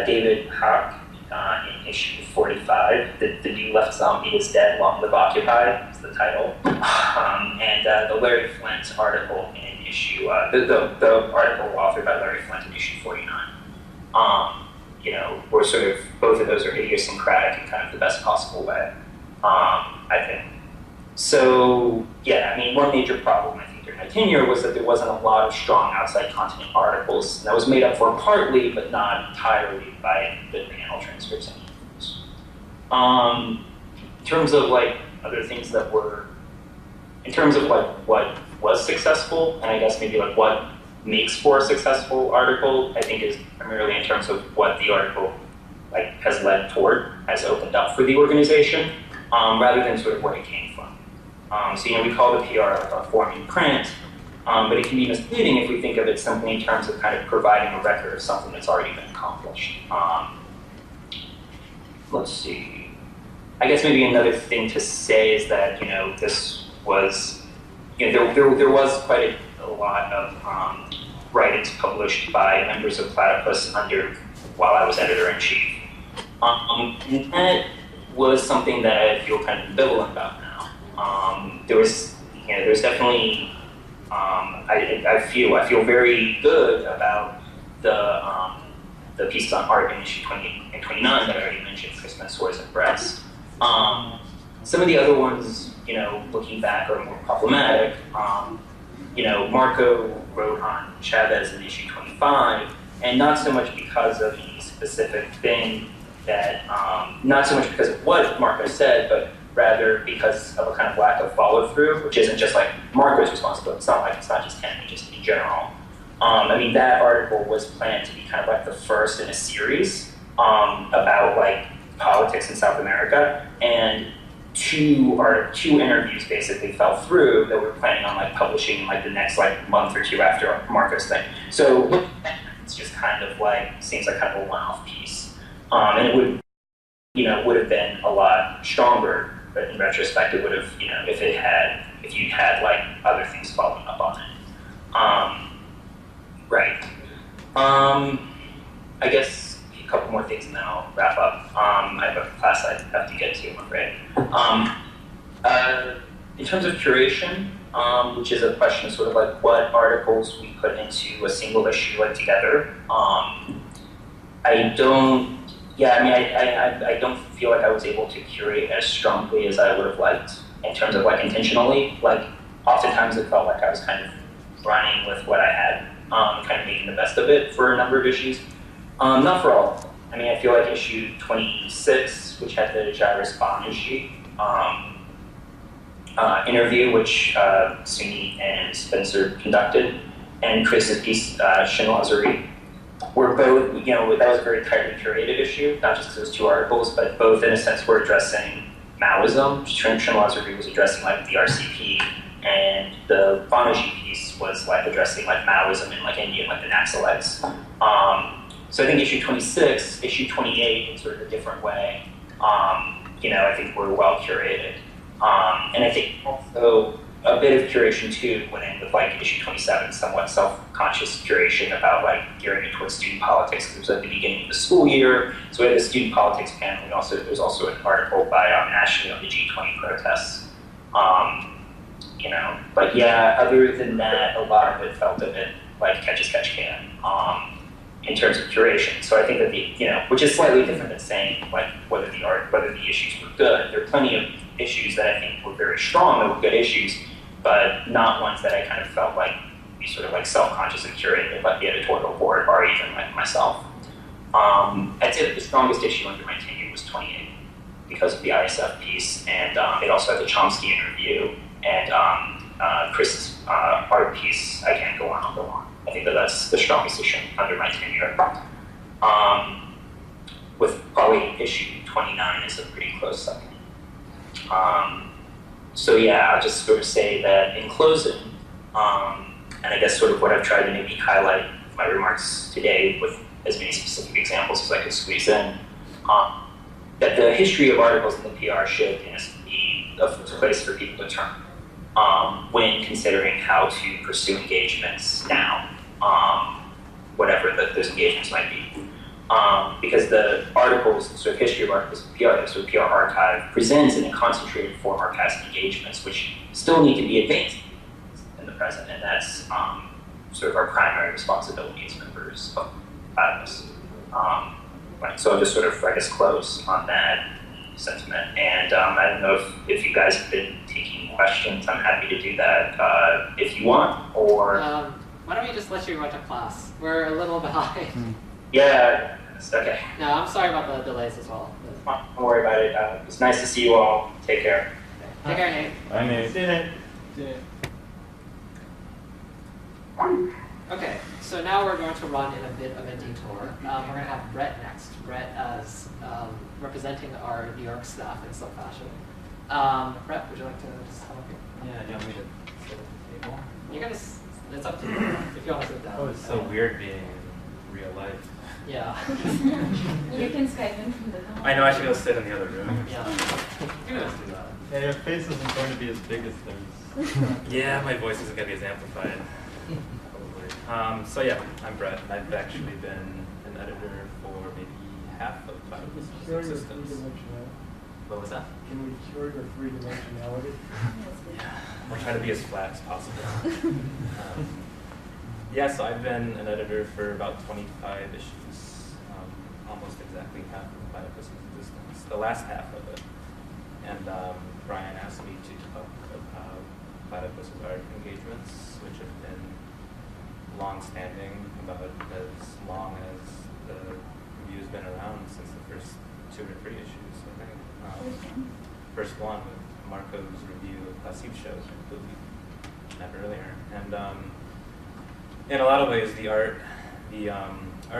K: David Hock in issue 45, the new left zombie is dead, long live Occupy, is the title. And the Larry Flint article in issue, the article authored by Larry Flint in issue 49. Were sort of, both of those are idiosyncratic in kind of the best possible way, I think. So, yeah, I mean, one major problem I think during my tenure was that there wasn't a lot of strong outside continent articles. And that was made up for partly, but not entirely, by the panel transcripts and interviews. In terms of like other things that were, in terms of like what was successful, and I guess maybe like what makes for a successful article, I think is primarily in terms of what the article like has led toward, has opened up for the organization, rather than sort of where it came from. So we call the PR a forming print, but it can be misleading if we think of it simply in terms of kind of providing a record of something that's already been accomplished. Let's see. I guess maybe another thing to say is that this was there was quite a lot of writings published by members of Platypus while I was editor-in-chief. And that was something that I feel kind of ambivalent about now. There's definitely, I feel very good about the pieces on art in issue 28 and 29 that I already mentioned, Christmas, Swords, and Breast. Some of the other ones, looking back, are more problematic. Marco wrote on Chavez in issue 25, and not so much because of any specific thing that, not so much because of what Marco said, but rather because of a kind of lack of follow-through, which isn't just like Marco's responsibility. It's not just him, just in general. I mean, that article was planned to be kind of like the first in a series about like politics in South America, and two interviews basically fell through that we were planning on like publishing like the next like month or two after Marco's thing. So it's just kind of like seems like kind of a one-off piece, and it would have been a lot stronger. But in retrospect, it would have if you had like other things following up on it. Right. I guess a couple more things and then I'll wrap up. I have a class I have to get to, I'm afraid. In terms of curation, which is a question of sort of like what articles we put into a single issue like together. I don't feel like I was able to curate as strongly as I would have liked in terms of like intentionally. Like oftentimes it felt like I was kind of running with what I had, kind of making the best of it for a number of issues. Not for all of them. I mean, I feel like issue 26, which had the Jairus Banaji interview, which Suni and Spencer conducted, and Chris's piece, Shinlazuri, were both, that was a very tightly curated issue, not just because it was two articles, but both in a sense were addressing Maoism. Shinlazuri was addressing like the RCP, and the Banaji piece was like addressing like Maoism in like India, like the Naxalites. So I think issue 26, issue 28 in sort of a different way, I think were well curated. And I think also a bit of curation too went in with like issue 27, somewhat self-conscious curation about like gearing it towards student politics, because it was at the beginning of the school year. So we had the student politics panel. There's also an article by Ashley on the G20 protests. But yeah, other than that, a lot of it felt a bit like catch as catch can. In terms of curation. So I think that which is slightly different than saying like whether the issues were good. There are plenty of issues that I think were very strong, that were good issues, but not ones that I kind of felt like we sort of like self-conscious and curated by the editorial board or even like myself. I'd say that the strongest issue under my tenure was 28 because of the ISF piece, and it also had the Chomsky interview and Chris's art piece. I can't go on, I'll go on. I think that's the strongest issue under my tenure. With probably issue 29 is a pretty close second. So yeah, I'll just sort of say that in closing, and I guess sort of what I've tried to maybe highlight in my remarks today with as many specific examples as I could squeeze in, that the history of articles in the PR should be a place for people to turn when considering how to pursue engagements now, whatever those engagements might be. Because the articles, the sort of history of articles in PR, the sort of PR archive, presents in a concentrated form our past engagements, which still need to be advanced in the present, and that's sort of our primary responsibility as members of Platypus. Right, so I'll just sort of, I guess, close on that sentiment. And I don't know if you guys have been taking questions. I'm happy to do that if you want, or...
A: why don't we just let you run to class? We're a little behind.
K: Yeah, okay.
A: No, I'm sorry about the delays as well.
K: Don't worry about it. It's nice to see you all. Take care.
A: Take care, Nate.
D: Bye, Nate.
B: See you.
A: Okay, so now we're going to run in a bit of a detour. We're going to have Brett next. Brett as representing our New York staff in some fashion. Brett, would you like to just come up here?
B: Yeah, do you want me to sit at the table?
A: You're going to, it's up to you if you want to sit down.
B: Oh, it's so weird being in real life.
A: Yeah.
C: You can Skype in from the phone.
B: I know I should go sit in the other room.
A: Yeah. You can just do that.
B: Yeah, your face isn't going to be as big as theirs. Yeah, my voice isn't going to be as amplified. Probably. So yeah, I'm Brett. I've actually been an editor for maybe half of Platypus' existence. What was that?
L: Can we cure your three-dimensionality?
B: Yeah, we're trying to be as flat as possible. Yeah, so I've been an editor for about 25 issues, almost exactly half of Platypus' existence, the last half of it. And Brian asked me to talk about Platypus' art engagements, which have been long-standing, about as long as the review's been around, since the first 2 or 3 issues, I think. First one with Marco's review of Platypus shows, I believe, not earlier. And in a lot of ways, the art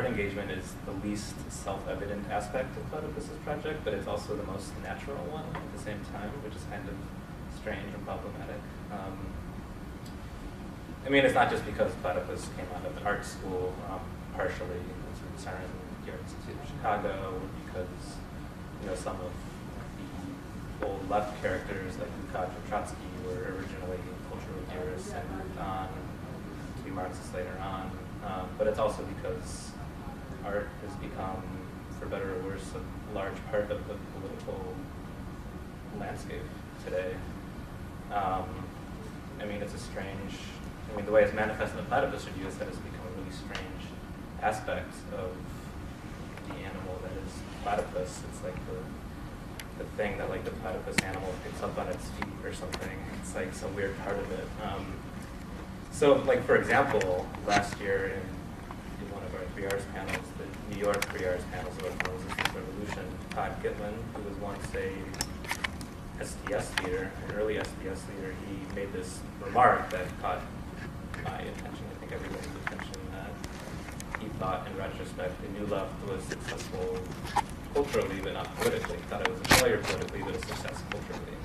B: engagement is the least self-evident aspect of Platypus' project, but it's also the most natural one at the same time, which is kind of strange and problematic. I mean, it's not just because Platypus came out of an art school, partially as a concern with the Art Institute of Chicago, because some of the old left characters like Lukács and Trotsky were originally cultural theorists and moved on to be Marxists later on. But it's also because art has become, for better or worse, a large part of the political landscape today. I mean, it's a strange, the way it's manifested in the Platypus review is that it's become a really strange aspect of the animal that is platypus. It's like the thing that like the platypus animal picks up on its feet or something. It's like some weird part of it. So like, for example, last year in one of our 3Rs panels, the New York 3Rs panels of the Resistance Revolution, Todd Gitlin, who was once a SDS leader, an early SDS leader, he made this remark that caught my attention, I think everybody's attention, that he thought in retrospect the New Left was successful culturally but not politically. He thought it was a failure politically but a success culturally.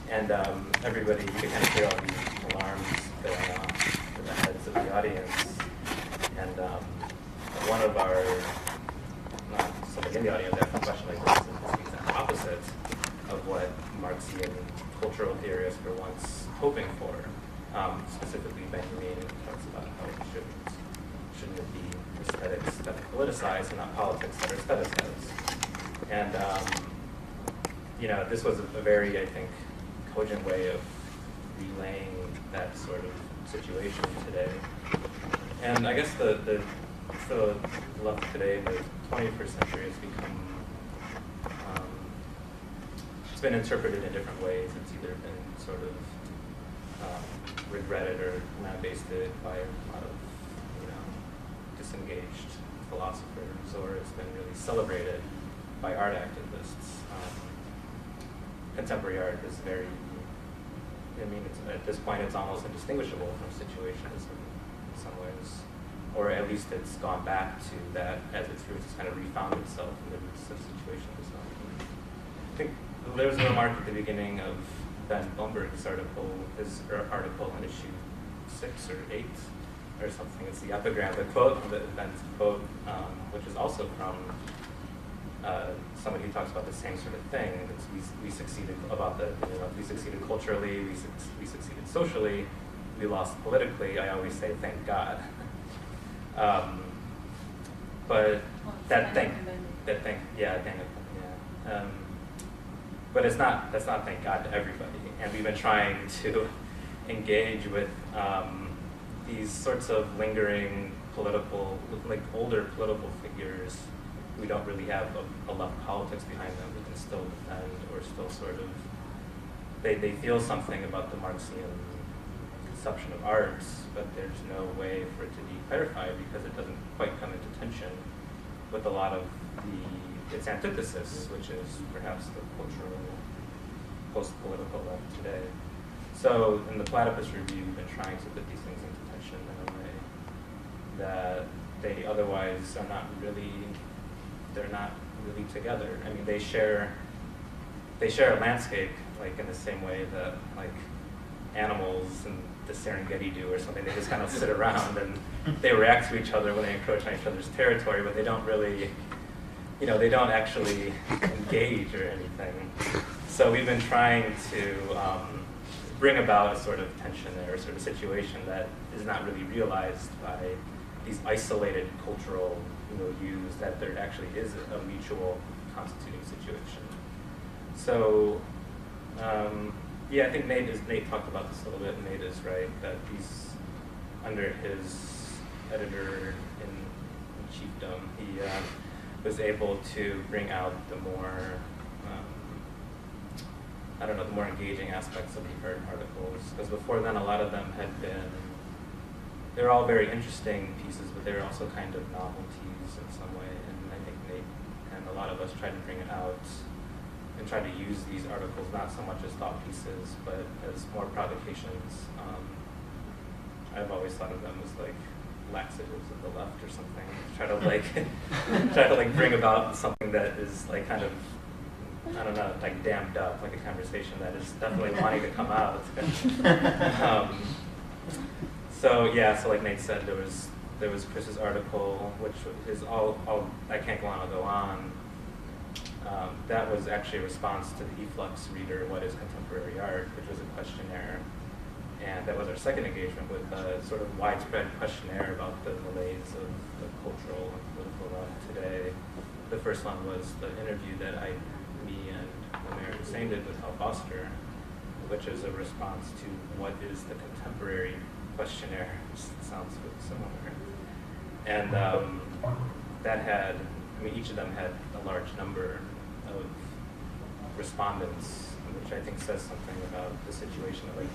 B: And everybody, you could kind of hear all these alarms going off in the heads of the audience. And one of our, somebody in the audience asked a question like this, and it's the exact opposite of what Marxian cultural theorists were once hoping for. Specifically, Benjamin talks about how it shouldn't it be aesthetics that are politicized and not politics that are aestheticized. And this was a very, I think, cogent way of relaying that sort of situation today. And I guess the left today, the 21st century, has become, it's been interpreted in different ways. It's either been sort of regretted or lambasted by a lot of, disengaged philosophers, or it's been really celebrated by art activists. Contemporary art is very, at this point it's almost indistinguishable from situations in some ways, or at least it's gone back to that as its roots. It's kind of refound itself in the roots of situations. I think there was a remark at the beginning of Ben Blumberg's article, article on issue 6 or 8 or something. It's the epigram, the quote, Ben's quote, which is also from somebody who talks about the same sort of thing. It's we succeeded about the, we succeeded culturally, we succeeded socially, we lost politically. I always say thank God. But but that's not thank God to everybody. And we've been trying to engage with these sorts of lingering political, like older political figures who don't really have a lot of politics behind them, who can still defend or still sort of, they feel something about the Marxian conception of arts, but there's no way for it to be clarified because it doesn't quite come into tension with a lot of its antithesis, which is perhaps the cultural, post-political left today. So in the Platypus review, we've been trying to put these things into tension in a way that they otherwise are not really, they're not really together. I mean, they share a landscape, like in the same way that like animals and the Serengeti do or something. They just kind of sit around and they react to each other when they encroach on each other's territory, but they don't really, they don't actually engage or anything. So we've been trying to bring about a sort of tension there, a sort of situation that is not really realized by these isolated cultural views, that there actually is a mutual constituting situation. So, I think Nate talked about this a little bit, and Nate is right, that he's, under his editor in chiefdom, he was able to bring out the more, the more engaging aspects of the art articles, because before then a lot of them had been, they were all very interesting pieces, but they were also kind of novelties in some way, and I think Nate and a lot of us tried to bring it out and tried to use these articles not so much as thought pieces, but as more provocations. I've always thought of them as like laxatives of the left or something. Try to bring about something that is like kind of, like dammed up, like a conversation that is definitely wanting to come out. So like Nate said, there was Chris's article, which is all I can't go on, I'll go on. That was actually a response to the Efflux reader, What is Contemporary Art, which was a questionnaire. And that was our second engagement with a sort of widespread questionnaire about the malaise of the cultural and political left today. The first one was the interview that me and Omer Hussein did with Hal Foster, which is a response to what is the contemporary questionnaire, which sounds really similar. And that had, each of them had a large number of respondents, which I think says something about the situation of like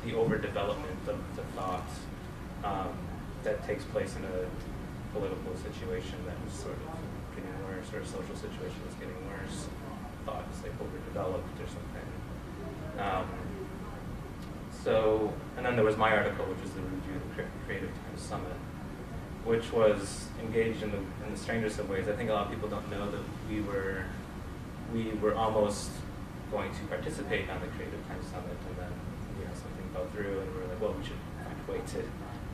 B: the overdevelopment of the thought that takes place in a political situation that is sort of getting worse, or a social situation that's getting worse. Thought is like overdeveloped or something. And then there was my article, which was the review of the Creative Times Summit, which was engaged in the strangest of ways. I think a lot of people don't know that we were almost going to participate on the Creative Times Summit, and then something fell through, and we were like, well, we should find a way to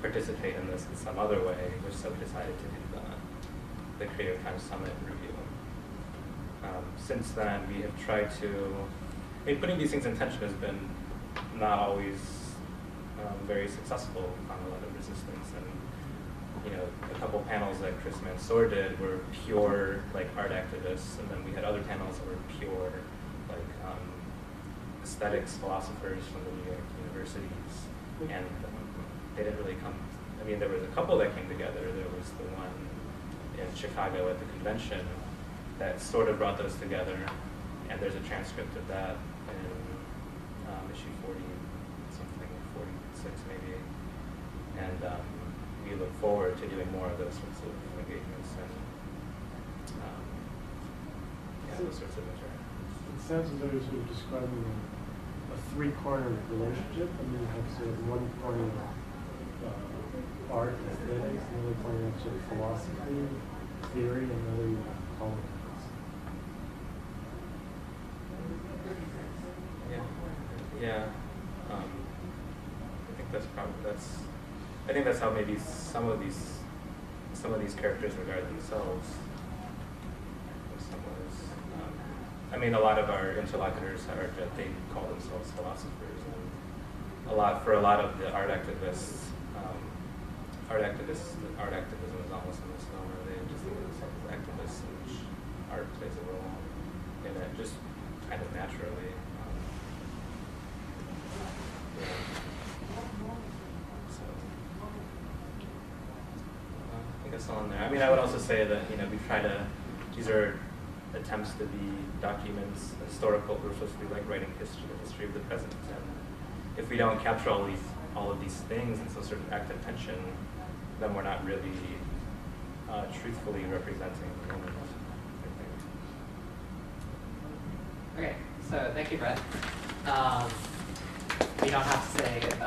B: participate in this in some other way, so we decided to do the Creative Times Summit review. Since then, we have tried to, putting these things in tension has been not always very successful, on a lot of resistance, and a couple panels that Chris Mansour did were pure like art activists, and then we had other panels that were pure like aesthetics philosophers from the New York universities, and they didn't really come. There was a couple that came together. There was the one in Chicago at the convention that sort of brought those together, and there's a transcript of that in issue 40 something, 46 maybe, and we look forward to doing more of those sorts of engagements and those sorts of interactions.
L: It sounds as though you're sort of describing a three-cornered relationship. You have sort of one corner art and aesthetics, another corner of sort of philosophy, theory, and another politics.
B: Yeah. Yeah. I think that's how maybe some of these characters regard themselves. In some ways. I mean, a lot of our interlocutors they call themselves philosophers, and for a lot of the art activism is almost a misnomer. They just think of themselves as activists, in which art plays a role in it, just kind of naturally. Yeah. So, I think that's all in there. I mean, I would also say that these are attempts to be documents, historical. We're supposed to be like writing the history of the present. And if we don't capture all of these things in some sort of active tension, then we're not really truthfully representing the moment, I think.
A: Okay, so thank you, Brett. We don't have to say have a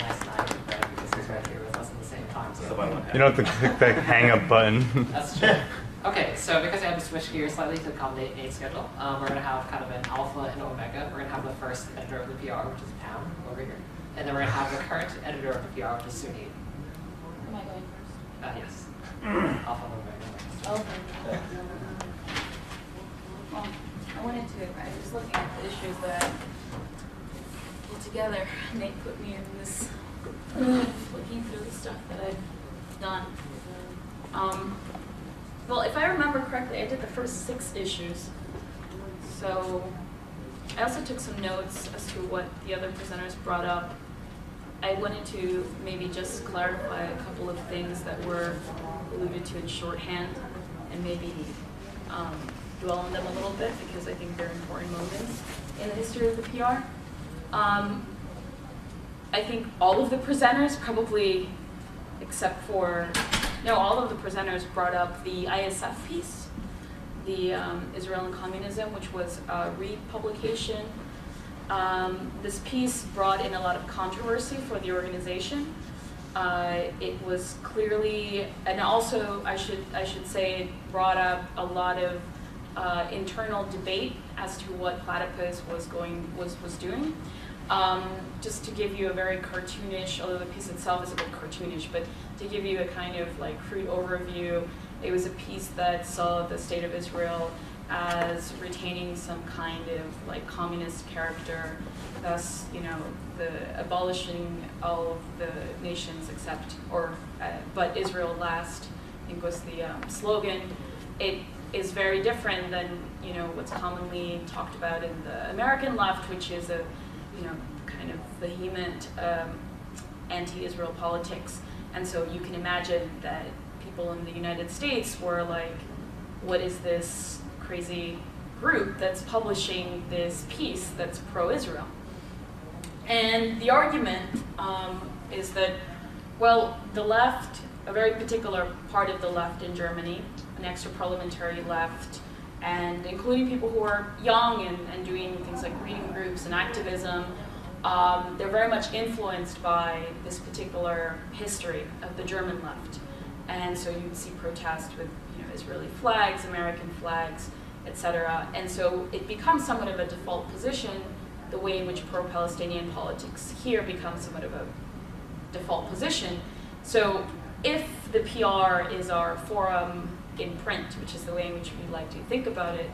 A: nice night with Brett because he's right here with us at the same time. So
D: You don't have to click the hang up button.
A: That's true. Okay, so because I have to switch gears slightly to accommodate Nate's schedule, we're going to have kind of an alpha and omega. We're going to have the first editor of the PR, which is Pam, over here. And then we're going to have the current editor of the PR, which is Sunit.
C: Am I going first?
A: Yes. Alpha and omega.
C: Okay. Well, I was looking at the issues that I put together. Nate put me in this, looking through the stuff that I've done. Well, if I remember correctly, I did the first 6 issues. So I also took some notes as to what the other presenters brought up. I wanted to maybe just clarify a couple of things that were alluded to in shorthand and maybe dwell on them a little bit because I think they're important moments in the history of the PR. I think all of the presenters probably, except for, no, all of the presenters brought up the ISF piece, the Israel and Communism, which was a republication. This piece brought in a lot of controversy for the organization. It was clearly, and also I should say, it brought up a lot of internal debate as to what Platypus was doing. Just to give you a very cartoonish, although the piece itself is a bit cartoonish, but to give you a kind of like crude overview, it was a piece that saw the state of Israel as retaining some kind of like communist character, thus, the abolishing all of the nations except, but Israel last, I think was the slogan. It is very different than, what's commonly talked about in the American left, which is a, kind of vehement anti-Israel politics. And so you can imagine that people in the United States were like, what is this crazy group that's publishing this piece that's pro-Israel? And the argument is that, well, the left, a very particular part of the left in Germany, an extra-parliamentary left, and including people who are young and doing things like reading groups and activism, they're very much influenced by this particular history of the German left. And so you would see protests with Israeli flags, American flags, etc. And so it becomes somewhat of a default position, the way in which pro-Palestinian politics here becomes somewhat of a default position. So if the PR is our forum in print, which is the way in which we like to think about it,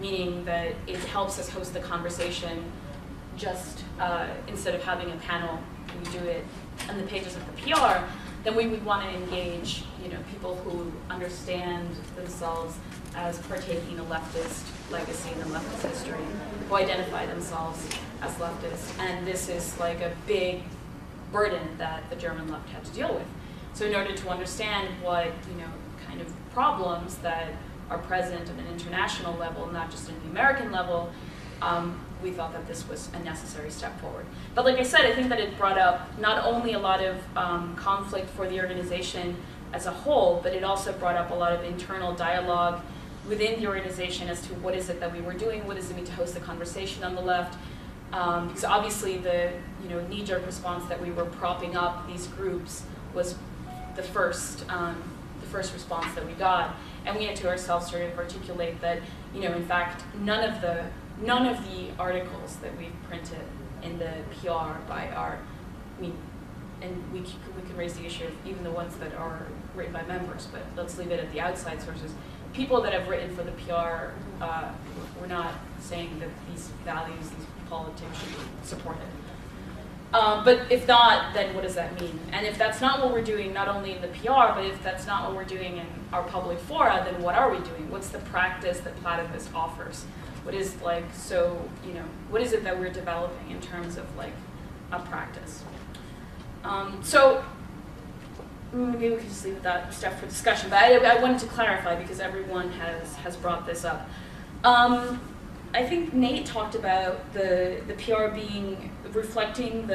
C: meaning that it helps us host the conversation just instead of having a panel, we do it on the pages of the PR, then we would want to engage people who understand themselves as partaking in a leftist legacy and a leftist history, who identify themselves as leftists. And this is like a big burden that the German left had to deal with. So in order to understand what kind of problems that are present at an international level, not just at the American level, we thought that this was a necessary step forward. But like I said, I think that it brought up not only a lot of conflict for the organization as a whole, but it also brought up a lot of internal dialogue within the organization as to what is it that we were doing, what does it mean to host the conversation on the left, because obviously the knee-jerk response that we were propping up these groups was the first response that we got, and we had to ourselves sort of articulate that in fact none of the none of the articles that we've printed in the PR by our, and we can raise the issue of even the ones that are written by members, but let's leave it at the outside sources. People that have written for the PR, we're not saying that these values, these politics should be supported. But if not, then what does that mean? And if that's not what we're doing, not only in the PR, but if that's not what we're doing in our public fora, then what are we doing? What's the practice that Platypus offers? What is like, so, what is it that we're developing in terms of like a practice? So maybe we can just leave that stuff for discussion, but I wanted to clarify because everyone has brought this up. I think Nate talked about the PR being reflecting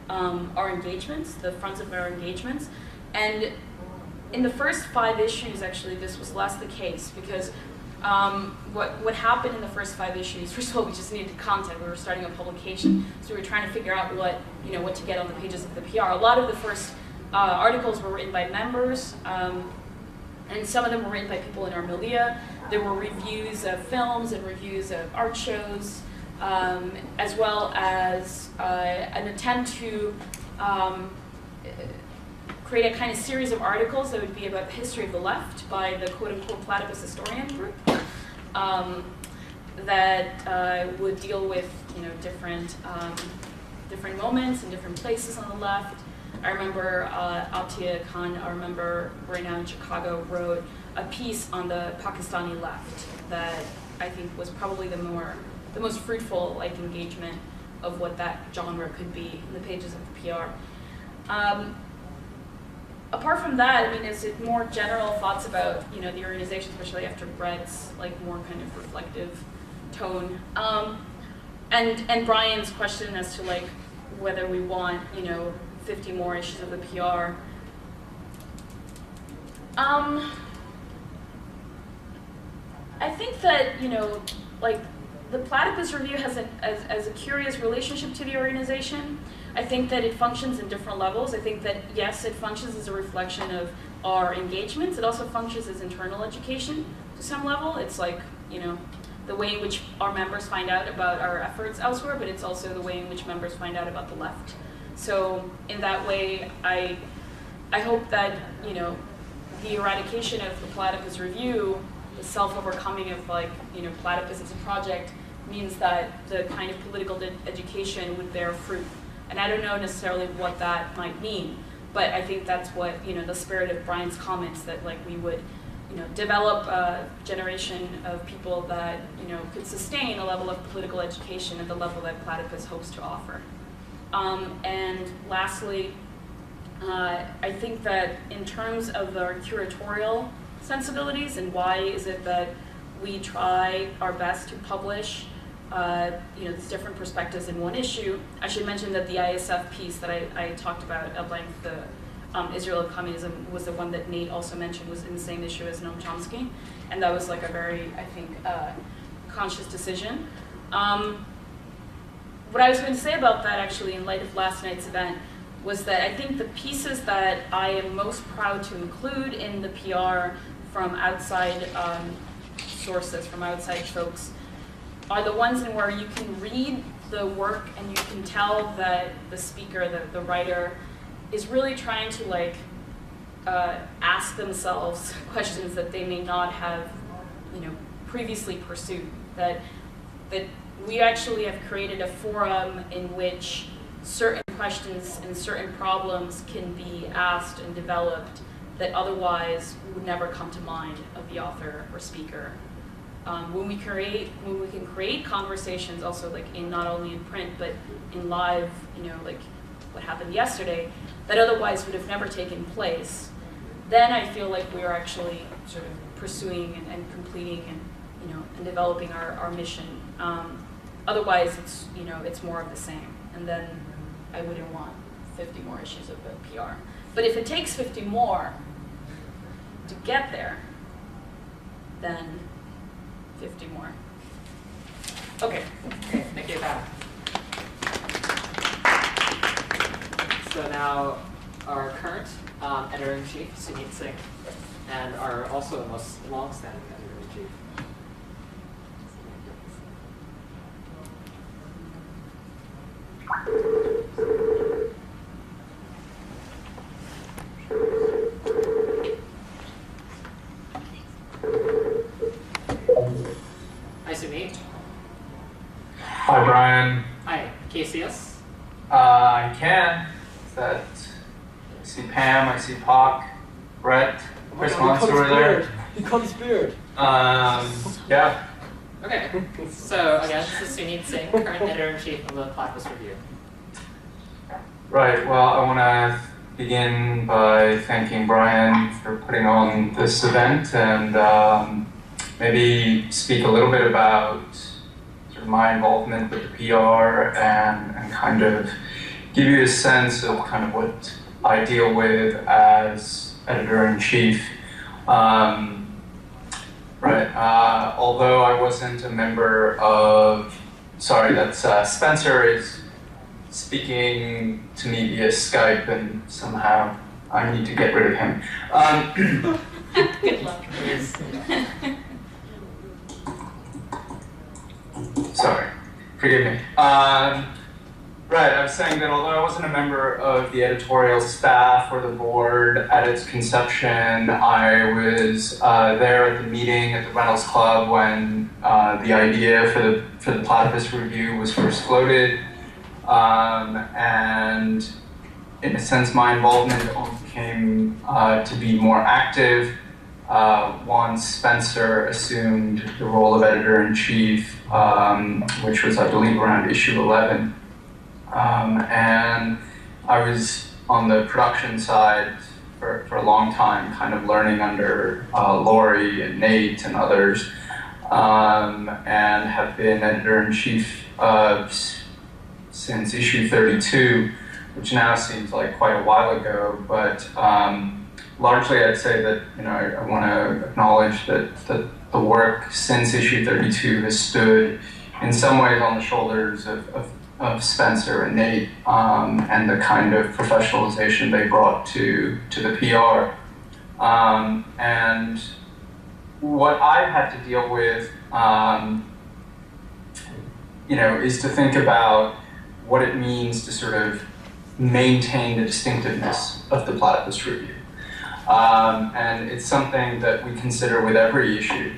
C: our engagements, the fronts of our engagements, and in the first 5 issues, actually, this was less the case because what happened in the first 5 issues, first of all, we just needed content. We were starting a publication, so we were trying to figure out what to get on the pages of the PR. A lot of the first articles were written by members, and some of them were written by people in our milieu. There were reviews of films and reviews of art shows, as well as an attempt to create a kind of series of articles that would be about the history of the left by the quote-unquote Platypus historian group that would deal with different moments and different places on the left. I remember Atia Khan, our member right now in Chicago, wrote a piece on the Pakistani left that I think was probably the most fruitful engagement of what that genre could be in the pages of the PR. Apart from that, is it more general thoughts about the organization, especially after Brett's more kind of reflective tone, and Brian's question as to whether we want 50 more issues of the PR. I think that the Platypus Review has a curious relationship to the organization. I think that it functions in different levels. I think that, yes, it functions as a reflection of our engagements. It also functions as internal education to some level. It's the way in which our members find out about our efforts elsewhere, but it's also the way in which members find out about the left. So in that way, I hope that, the eradication of the Platypus Review, the self-overcoming of Platypus as a project, means that the kind of political education would bear fruit. And I don't know necessarily what that might mean, but I think that's what, the spirit of Brian's comments, that we would, develop a generation of people that, could sustain a level of political education at the level that Platypus hopes to offer. And lastly, I think that in terms of our curatorial sensibilities and why is it that we try our best to publish these different perspectives in one issue. I should mention that the ISF piece that I talked about at length, the Israel and Communism, was the one that Nate also mentioned was in the same issue as Noam Chomsky, and that was a very, I think, conscious decision. What I was going to say about that, actually, in light of last night's event, was that I think the pieces that I am most proud to include in the PR from outside sources, from outside folks, are the ones in where you can read the work and you can tell that the speaker, the writer, is really trying to ask themselves questions that they may not have previously pursued. That we actually have created a forum in which certain questions and certain problems can be asked and developed that otherwise would never come to mind of the author or speaker. When we can create conversations also in not only in print but in live, what happened yesterday, that otherwise would have never taken place, then I feel like we are actually sort of pursuing and completing and developing our mission. Otherwise, it's more of the same, and then I wouldn't want 50 more issues of the PR. But if it takes 50 more to get there, then 50 more.
A: Okay, thank you, Pat. So now our current editor-in-chief, Sunit Singh, and our also most long-standing editor-in-chief. Nice to meet.
M: Hi, Brian.
A: Hi, KCS.
M: I can. I see Pam, I see Pak, Brett, Chris Monster over there.
L: He cut his beard.
M: Yeah.
A: Okay, so again, this is Sunit Singh, current editor-in-chief of the Platypus Review.
M: Right, well, I want to begin by thanking Brian for putting on this event and maybe speak a little bit about sort of my involvement with the PR and kind of give you a sense of kind of what I deal with as editor-in-chief. Although I wasn't a member of, sorry, that's Spencer is speaking to me via Skype and somehow I need to get rid of him.
C: Good luck.
M: Sorry, forgive me. Right, I was saying that although I wasn't a member of the editorial staff or the board at its conception, I was there at the meeting at the Reynolds Club when the idea for the Platypus Review was first floated. And in a sense, my involvement came to be more active once Spencer assumed the role of editor-in-chief, which was, I believe, around issue 11. And I was on the production side for a long time, kind of learning under Laurie and Nate and others, and have been editor-in-chief since issue 32, which now seems like quite a while ago, but largely I'd say that I want to acknowledge that the work since issue 32 has stood in some ways on the shoulders of Spencer and Nate, and the kind of professionalization they brought to the PR. And what I've had to deal with, is to think about what it means to sort of maintain the distinctiveness of the Platypus Review. And it's something that we consider with every issue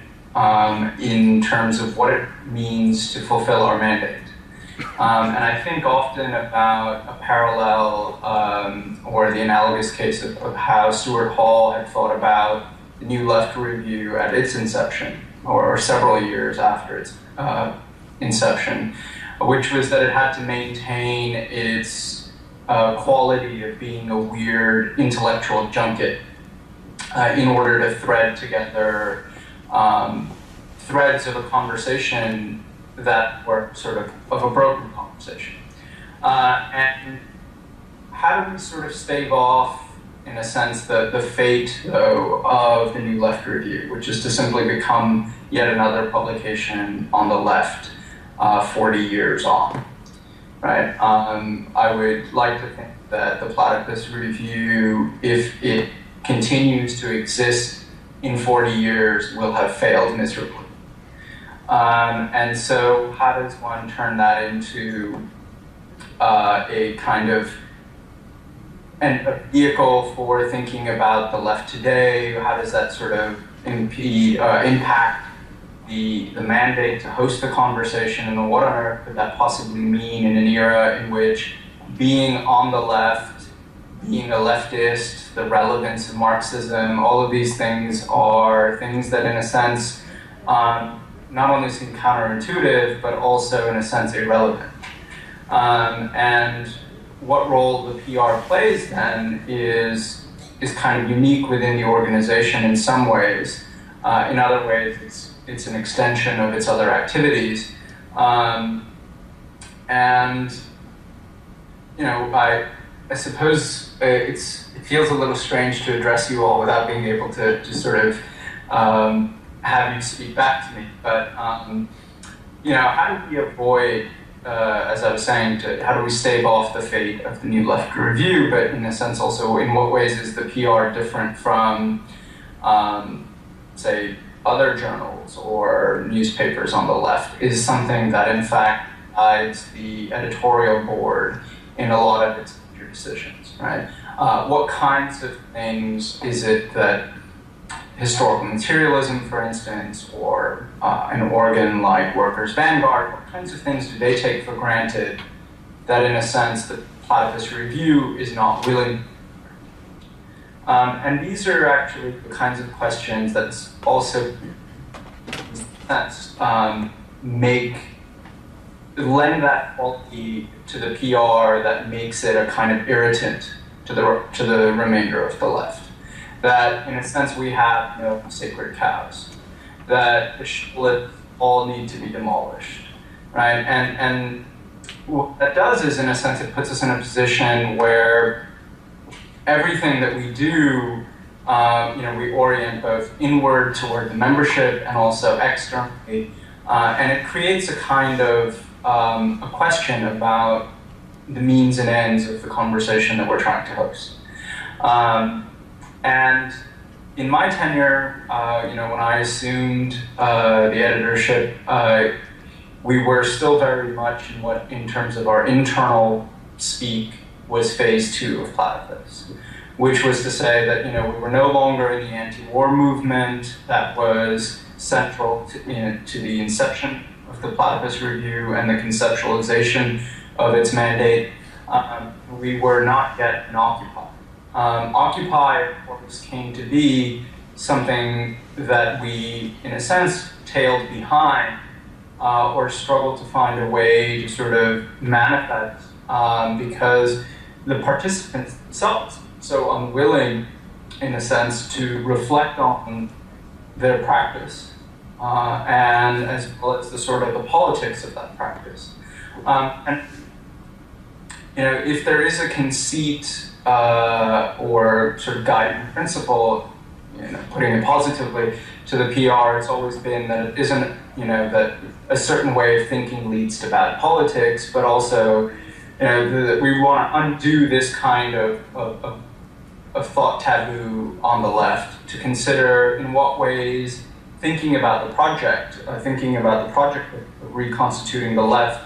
M: in terms of what it means to fulfill our mandate. And I think often about a parallel or the analogous case of how Stuart Hall had thought about the New Left Review at its inception, or several years after its inception, which was that it had to maintain its quality of being a weird intellectual junket in order to thread together threads of a conversation that were sort of a broken conversation. And how do we sort of stave off, in a sense, the fate, though, of the New Left Review, which is to simply become yet another publication on the left 40 years on, right? I would like to think that the Platypus Review, if it continues to exist in 40 years, will have failed miserably. And so how does one turn that into a kind of a vehicle for thinking about the left today? How does that sort of impact the mandate to host the conversation, and what on earth could that possibly mean in an era in which being on the left, being a leftist, the relevance of Marxism, all of these things are things that, in a sense, not only seem counterintuitive, but also, in a sense, irrelevant. And what role the PR plays then is kind of unique within the organization in some ways. In other ways, it's an extension of its other activities. And I suppose it feels a little strange to address you all without being able to sort of have you speak back to me. But how do we avoid, as I was saying, how do we stave off the fate of the New Left Review? But in a sense, also, in what ways is the PR different from, say, other journals or newspapers on the left? Is something that, in fact, guides the editorial board in a lot of its major decisions, right? What kinds of things is it that historical materialism, for instance, or an organ like Workers' Vanguard, what kinds of things do they take for granted that, in a sense, the Platypus Review is not willing? And these are actually the kinds of questions that also lend that quality to the PR that makes it a kind of irritant to the remainder of the left. That, in a sense, we have no sacred cows. That the shibboleths all need to be demolished, right? And what that does is, in a sense, it puts us in a position where everything that we do, we orient both inward toward the membership and also externally, and it creates a kind of a question about the means and ends of the conversation that we're trying to host. And in my tenure, when I assumed the editorship, we were still very much in terms of our internal speak, was phase 2 of Platypus, which was to say that we were no longer in the anti-war movement that was central to the inception of the Platypus Review and the conceptualization of its mandate. We were not yet an Occupy. Occupy, of course, came to be something that we, in a sense, tailed behind or struggled to find a way to sort of manifest because the participants themselves so unwilling, in a sense, to reflect on their practice and as well as the sort of the politics of that practice. And if there is a conceit or sort of guiding principle, putting it positively, to the PR, it's always been that it isn't, that a certain way of thinking leads to bad politics, but also, that we want to undo this kind of thought taboo on the left to consider in what ways thinking about the project of reconstituting the left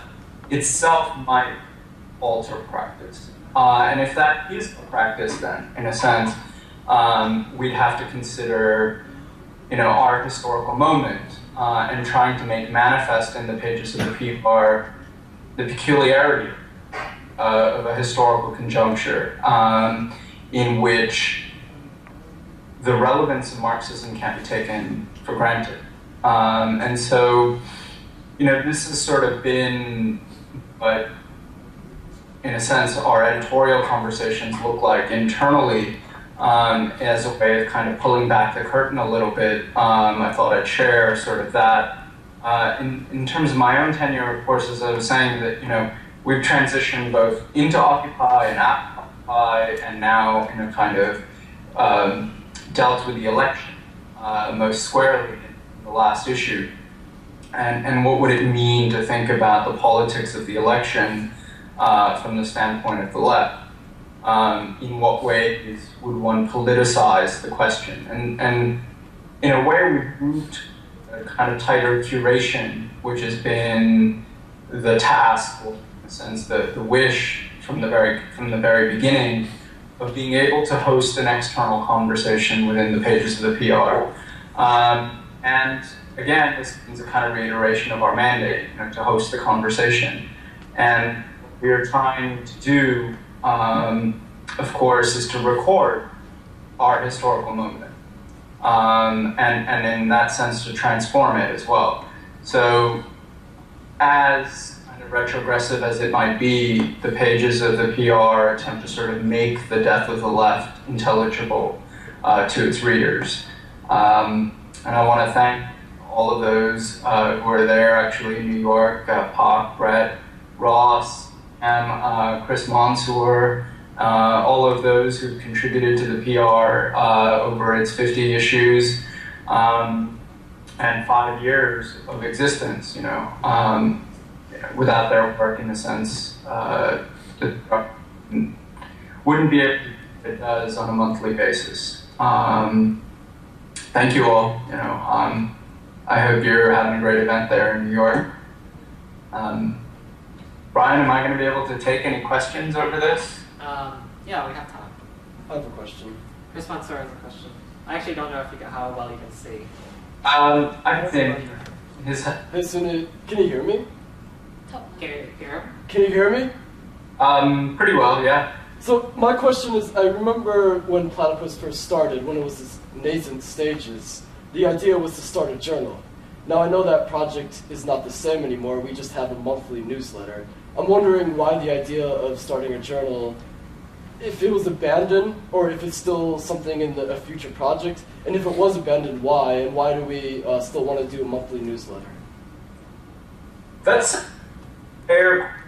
M: itself might alter practice. And if that is a practice, then, in a sense, we'd have to consider, our historical moment and trying to make manifest in the pages of the PR the peculiarity of a historical conjuncture in which the relevance of Marxism can't be taken for granted. And so, this has sort of been what, in a sense, our editorial conversations look like internally as a way of kind of pulling back the curtain a little bit. I thought I'd share sort of that. In terms of my own tenure, of course, as I was saying, that, we've transitioned both into Occupy and after Occupy, and now, kind of dealt with the election most squarely in the last issue. And what would it mean to think about the politics of the election from the standpoint of the left? In what ways would one politicize the question? And in a way, we've moved a kind of tighter curation, which has been the task, or in a sense, the wish from the very beginning of being able to host an external conversation within the pages of the PR. And again, this is a kind of reiteration of our mandate, to host the conversation. And what we are trying to do, of course, is to record our historical moment. And in that sense, to transform it as well. So as kind of retrogressive as it might be, the pages of the PR attempt to sort of make the death of the left intelligible to its readers. And I want to thank all of those who are there actually in New York, Pak, Brett, Ross, Chris Mansour, all of those who contributed to the PR over its 50 issues and 5 years of existence, without their work, in a sense, wouldn't be able to do what it does on a monthly basis. Thank you all. I hope you're having a great event there in New York. Brian, am I going to be able to take any questions over this?
A: Yeah, we have time.
N: I have a question.
A: Chris Mansour has a question. I actually don't know if how well you can see.
M: I think
N: Can you hear me?
A: Can you hear him?
N: Can you hear me?
M: Pretty well, yeah.
N: So my question is, I remember when Platypus first started, when it was its nascent stages, the idea was to start a journal. Now I know that project is not the same anymore, we just have a monthly newsletter. I'm wondering why the idea of starting a journal, if it was abandoned, or if it's still something in a future project, and if it was abandoned, why, and why do we still want to do a monthly newsletter?
M: That's fair.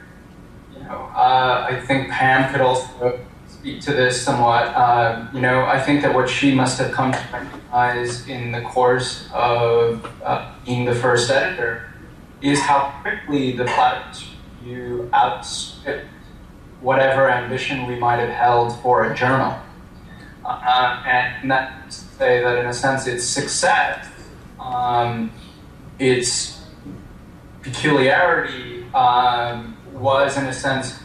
M: I think Pam could also speak to this somewhat. I think that what she must have come to recognize in the course of being the first editor is how quickly the Platypus Review outstripped whatever ambition we might have held for a journal. And that's to say that in a sense its success, its peculiarity was in a sense,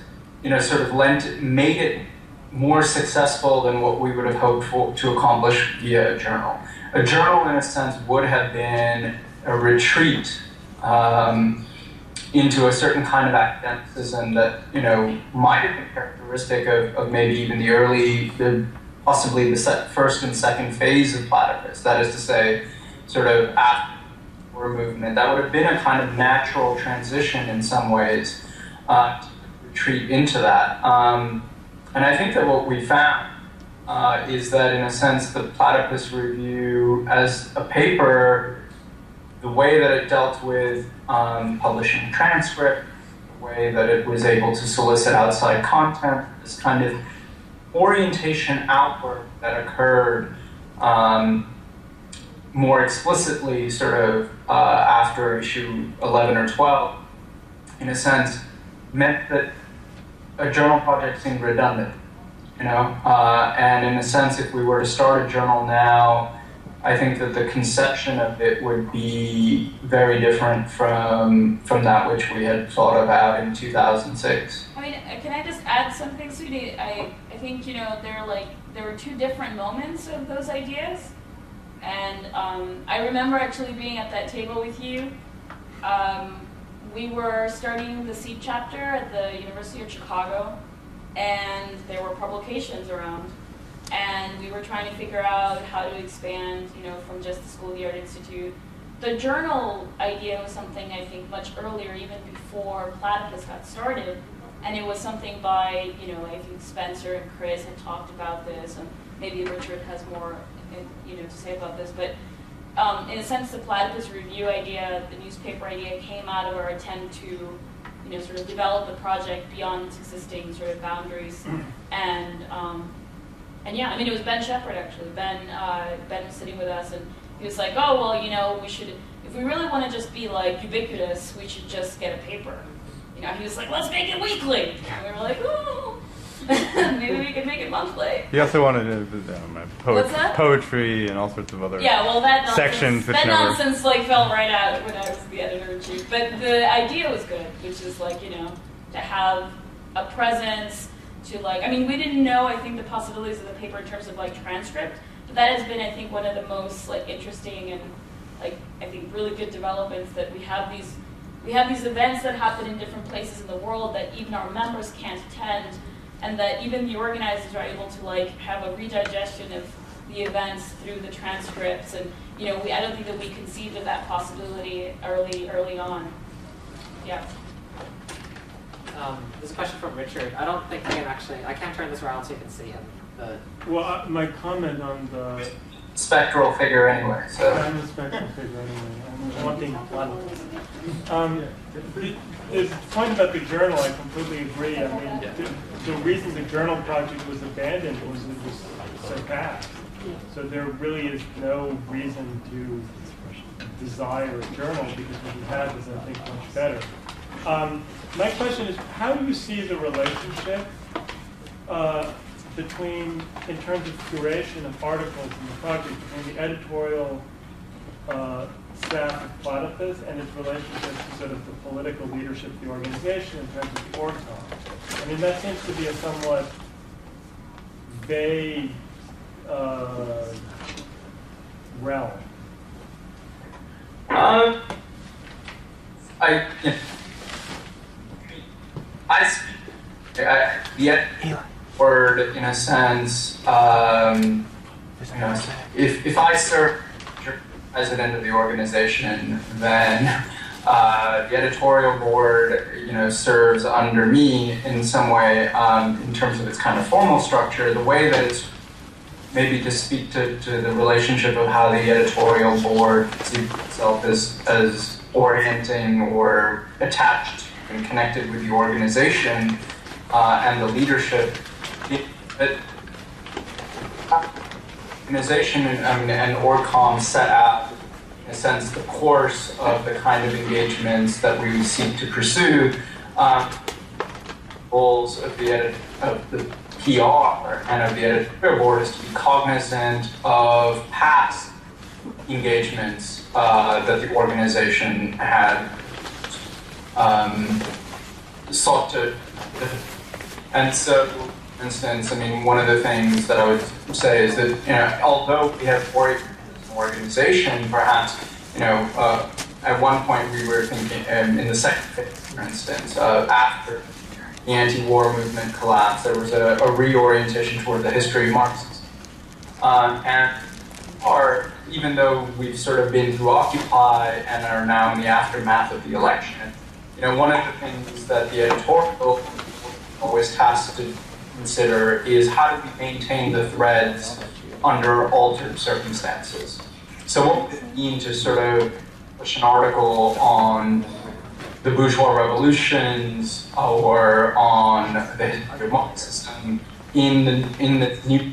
M: sort of made it more successful than what we would have hoped to accomplish via a journal. A journal, in a sense, would have been a retreat into a certain kind of academicism that, might have been characteristic of maybe even possibly the first and second phase of Platypus. That is to say, sort of after the war movement. That would have been a kind of natural transition in some ways to retreat into that. And I think that what we found is that, in a sense, the Platypus Review as a paper, the way that it dealt with publishing transcript, the way that it was able to solicit outside content, this kind of orientation outward that occurred more explicitly sort of after issue 11 or 12, in a sense, meant that a journal project seemed redundant, and in a sense, if we were to start a journal now, I think that the conception of it would be very different from that which we had thought about in 2006.
C: I mean, can I just add something, Sudhi? I think, there were two different moments of those ideas. And I remember actually being at that table with you. We were starting the seed chapter at the University of Chicago, and there were publications around. And we were trying to figure out how to expand, from just the School of the Art Institute. The journal idea was something I think much earlier, even before Platypus got started. And it was something by, I think Spencer and Chris had talked about this, and maybe Richard has more, to say about this. But in a sense, the Platypus Review idea, the newspaper idea, came out of our attempt to, sort of develop the project beyond its existing sort of boundaries. And yeah, I mean, it was Ben Shepherd actually. Ben was sitting with us, and he was like, "Oh well, we should, if we really want to just be like ubiquitous, we should just get a paper." He was like, "Let's make it weekly." And we were like, "Oh, maybe we could make it monthly."
D: He also wanted
C: What's that?
D: poetry and all sorts of other
C: that
D: sections.
C: Nonsense fell right out when I was the editor-in-chief. But the idea was good, which is to have a presence. We didn't know, I think, the possibilities of the paper in terms of transcript, but that has been, I think, one of the most interesting and I think really good developments, that we have these events that happen in different places in the world that even our members can't attend, and that even the organizers are able to have a redigestion of the events through the transcripts. And I don't think that we conceived of that possibility early on. Yeah.
A: There's a question from Richard. I don't think I can't turn this around so you can see him. But
L: Well, my comment on the...
M: Spectral figure anyway, so...
L: I'm a spectral figure anyway. I'm wanting Platypus. The point about the journal, I completely agree. I mean, the reason the journal project was abandoned was it was so fast. So there really is no reason to desire a journal, because what we have is, I think, much better. My question is, how do you see the relationship in terms of curation of articles in the project, between the editorial staff of Platypus and its relationship to sort of the political leadership of the organization in terms of the org-com. I mean, that seems to be a somewhat vague realm.
M: The word, in a sense, if I serve as president of the organization, then the editorial board, serves under me in some way in terms of its kind of formal structure. The way that it's maybe to speak to the relationship of how the editorial board sees itself as orienting or attached and connected with the organization and the leadership. Organization and OrgCom set out, in a sense, the course of the kind of engagements that we seek to pursue. Goals of the PR and of the editorial board is to be cognizant of past engagements that the organization had sought to. And so, for instance, one of the things that I would say is that, although we have an organization, perhaps, at one point we were thinking, in the second phase, for instance, after the anti-war movement collapsed, there was a reorientation toward the history of Marxism. Even though we've sort of been through Occupy and are now in the aftermath of the election, one of the things that the editorial always has to consider is how do we maintain the threads under altered circumstances. So what would it mean to sort of push an article on the bourgeois revolutions or on the history of Marxism in the new,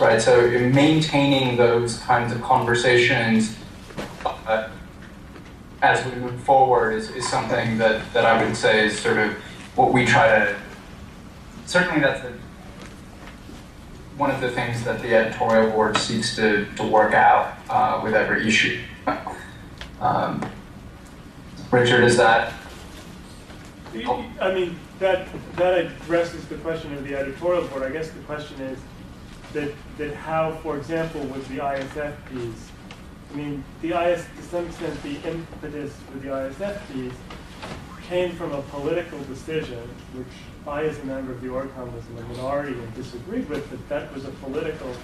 M: right? So maintaining those kinds of conversations as we move forward is something that I would say is sort of what we try to. Certainly, that's one of the things that the editorial board seeks to work out with every issue. Richard, is that?
L: That addresses the question of the editorial board. I guess the question is that how, for example, with the ISF piece, to some extent, the impetus for the ISF piece came from a political decision, which I, as a member of the OrgCom, was in the minority and disagreed with, but that was a political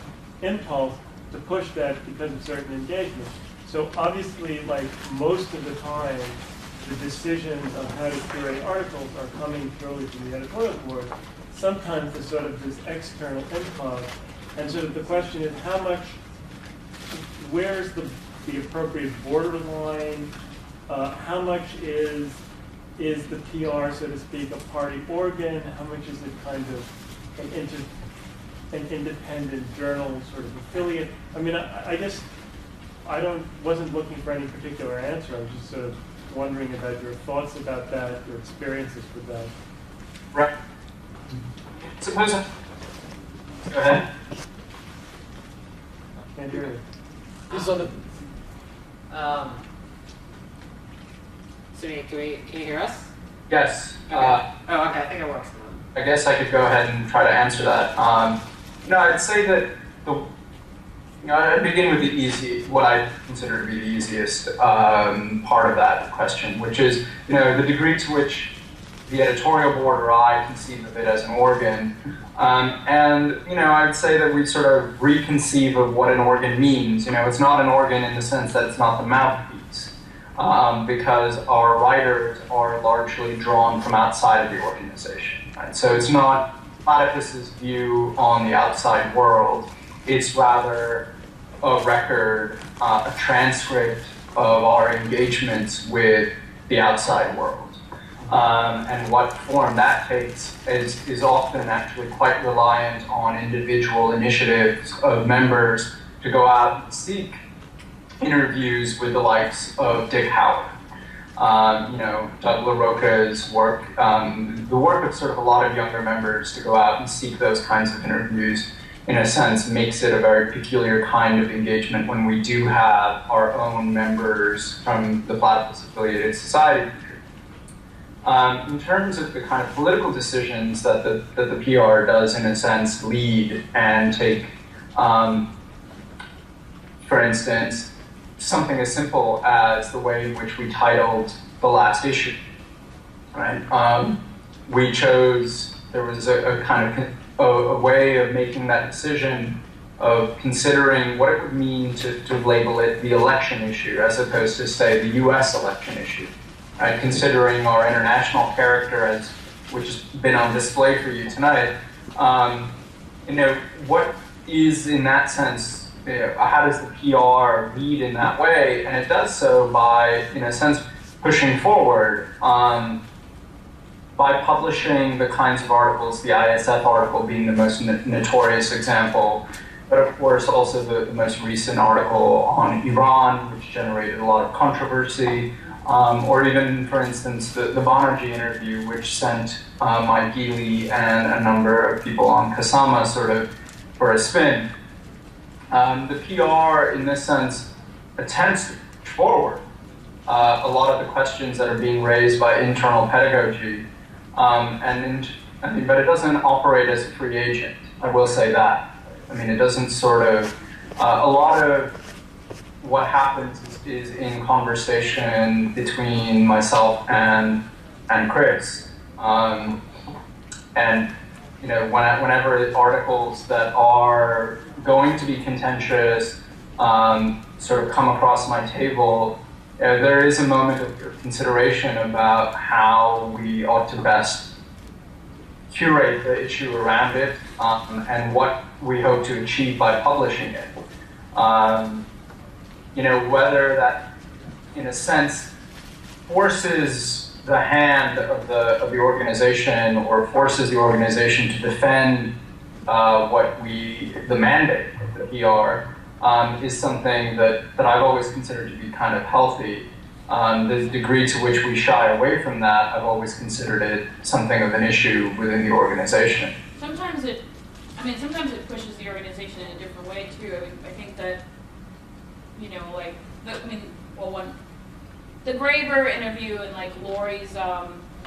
L: impulse to push that because of certain engagement. So obviously, like most of the time, the decisions on how to curate articles are coming purely from the editorial board. Sometimes there's sort of this external impulse, and sort of the question is where's the appropriate borderline? How much is the PR, so to speak, a party organ? How much is it kind of an independent journal sort of affiliate? I guess wasn't looking for any particular answer. I was just sort of wondering about your thoughts about that, your experiences with that.
M: Right. Suppose go ahead.
L: Can't hear you.
N: Who's on the?
A: Sumi, can you hear us?
M: Yes.
A: Okay. I think it works.
M: I guess I could go ahead and try to answer that. I'd say that I'd begin with what I consider to be the easiest part of that question, which is, the degree to which the editorial board or I conceive of it as an organ. I'd say that we sort of reconceive of what an organ means. It's not an organ in the sense that it's not the mouthpiece, because our writers are largely drawn from outside of the organization. Right? So it's not Platypus's view on the outside world. It's rather a record, a transcript of our engagements with the outside world. And what form that takes is often actually quite reliant on individual initiatives of members to go out and seek interviews with the likes of Dick Howard. Doug LaRocca's work, the work of sort of a lot of younger members to go out and seek those kinds of interviews in a sense, makes it a very peculiar kind of engagement when we do have our own members from the Platypus-affiliated society. In terms of the kind of political decisions that the PR does, in a sense, lead and take, for instance, something as simple as the way in which we titled the last issue, right? We chose, there was a kind of a way of making that decision of considering what it would mean to label it the election issue as opposed to, say, the US election issue. Right? Considering our international character, as which has been on display for you tonight, what is, in that sense, how does the PR lead in that way? And it does so by, in a sense, pushing forward by publishing the kinds of articles, the ISF article being the most notorious example, but of course also the most recent article on Iran, which generated a lot of controversy, or even, for instance, the Banerjee interview, which sent Mike Geely and a number of people on Kasama sort of for a spin. The PR, in this sense, attempts to push forward a lot of the questions that are being raised by internal pedagogy, but it doesn't operate as a free agent. I will say that. I mean, it doesn't sort of. A lot of what happens is in conversation between myself and Chris, and whenever articles that are going to be contentious sort of come across my table, there is a moment of consideration about how we ought to best curate the issue around it and what we hope to achieve by publishing it. Whether that, in a sense, forces the hand of the organization or forces the organization to defend the mandate of the PR is something that I've always considered to be kind of healthy. The degree to which we shy away from that, I've always considered it something of an issue within the organization.
C: Sometimes it pushes the organization in a different way too. I think that, the Graeber interview and Lori's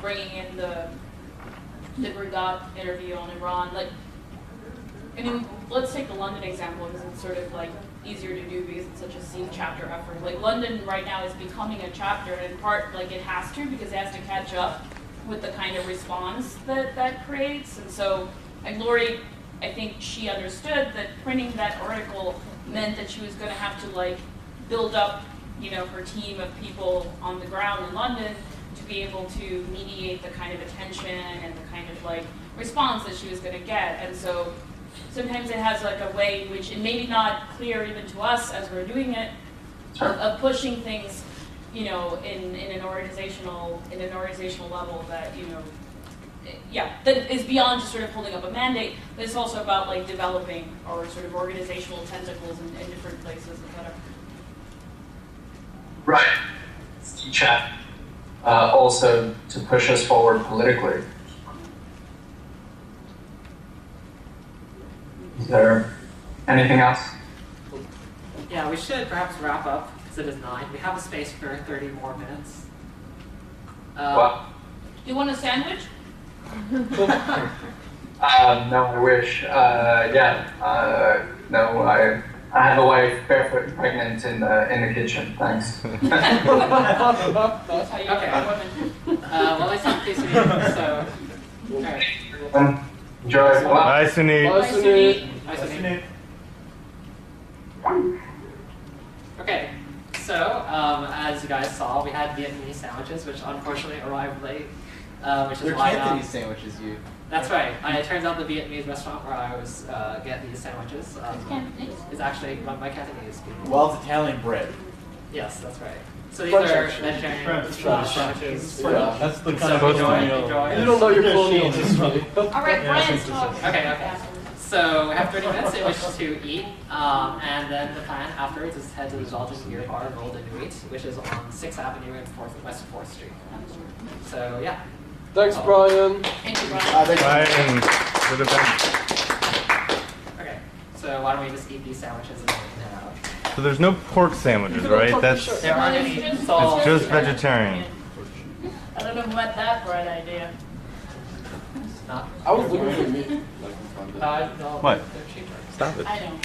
C: bringing in the Brigat interview on Iran, let's take the London example because it's sort of easier to do because it's such a C chapter effort. London right now is becoming a chapter, and in part it has to because it has to catch up with the kind of response that creates. And so, Lori, I think she understood that printing that article meant that she was going to have to build up, her team of people on the ground in London to be able to mediate the kind of attention and the kind of response that she was going to get. And so sometimes it has a way in which it may be not clear even to us as we're doing it, of pushing things, in an organizational level that, that is beyond just sort of holding up a mandate, but it's also about developing our sort of organizational tentacles in different places, etc.
M: Right. Chat also to push us forward politically. Is there anything else?
A: Yeah, we should perhaps wrap up because it is 9. We have a space for 30 more minutes.
M: What?
C: Do you want a sandwich?
M: No, I wish. No, I have a wife barefoot and pregnant in the kitchen. Thanks.
C: That's how you
A: Okay. Well, I think this week, so. All right.
M: Enjoy.
D: Bye, Sunit.
C: Bye, Sunit.
A: Bye, Sunit. Okay, so as you guys saw, we had Vietnamese sandwiches, which unfortunately arrived late, which is
O: They're
A: why
O: Cantonese sandwiches, you.
A: That's right. It turns out the Vietnamese restaurant where I was getting these sandwiches is actually run by Cantonese people.
O: Well, it's Italian bread.
A: Yes, that's right. So these
N: French
A: are
N: actually.
A: vegetarian sandwiches.
N: Yeah.
O: That's the
A: So
O: kind of
A: enjoy.
N: You don't know your colonial history.
C: All right, Brian's talking.
A: Okay. So we have 30 minutes in which to eat, and then the plan afterwards is to head to the Belgian beer bar, Rolled and Wheat, which is on 6th Avenue and West 4th Street. So yeah.
N: Thanks, Brian.
C: Thank you, Brian.
D: Bye, and good event.
A: Okay. So why don't we just eat these sandwiches and then we can head out?
D: So there's no pork sandwiches, right? That's
A: There aren't any.
D: it's just vegetarian.
H: I don't know who had that bright idea.
A: It's not.
N: I was looking for meat.
A: No,
D: What?
A: they're cheaper.
D: Stop it.
H: I know.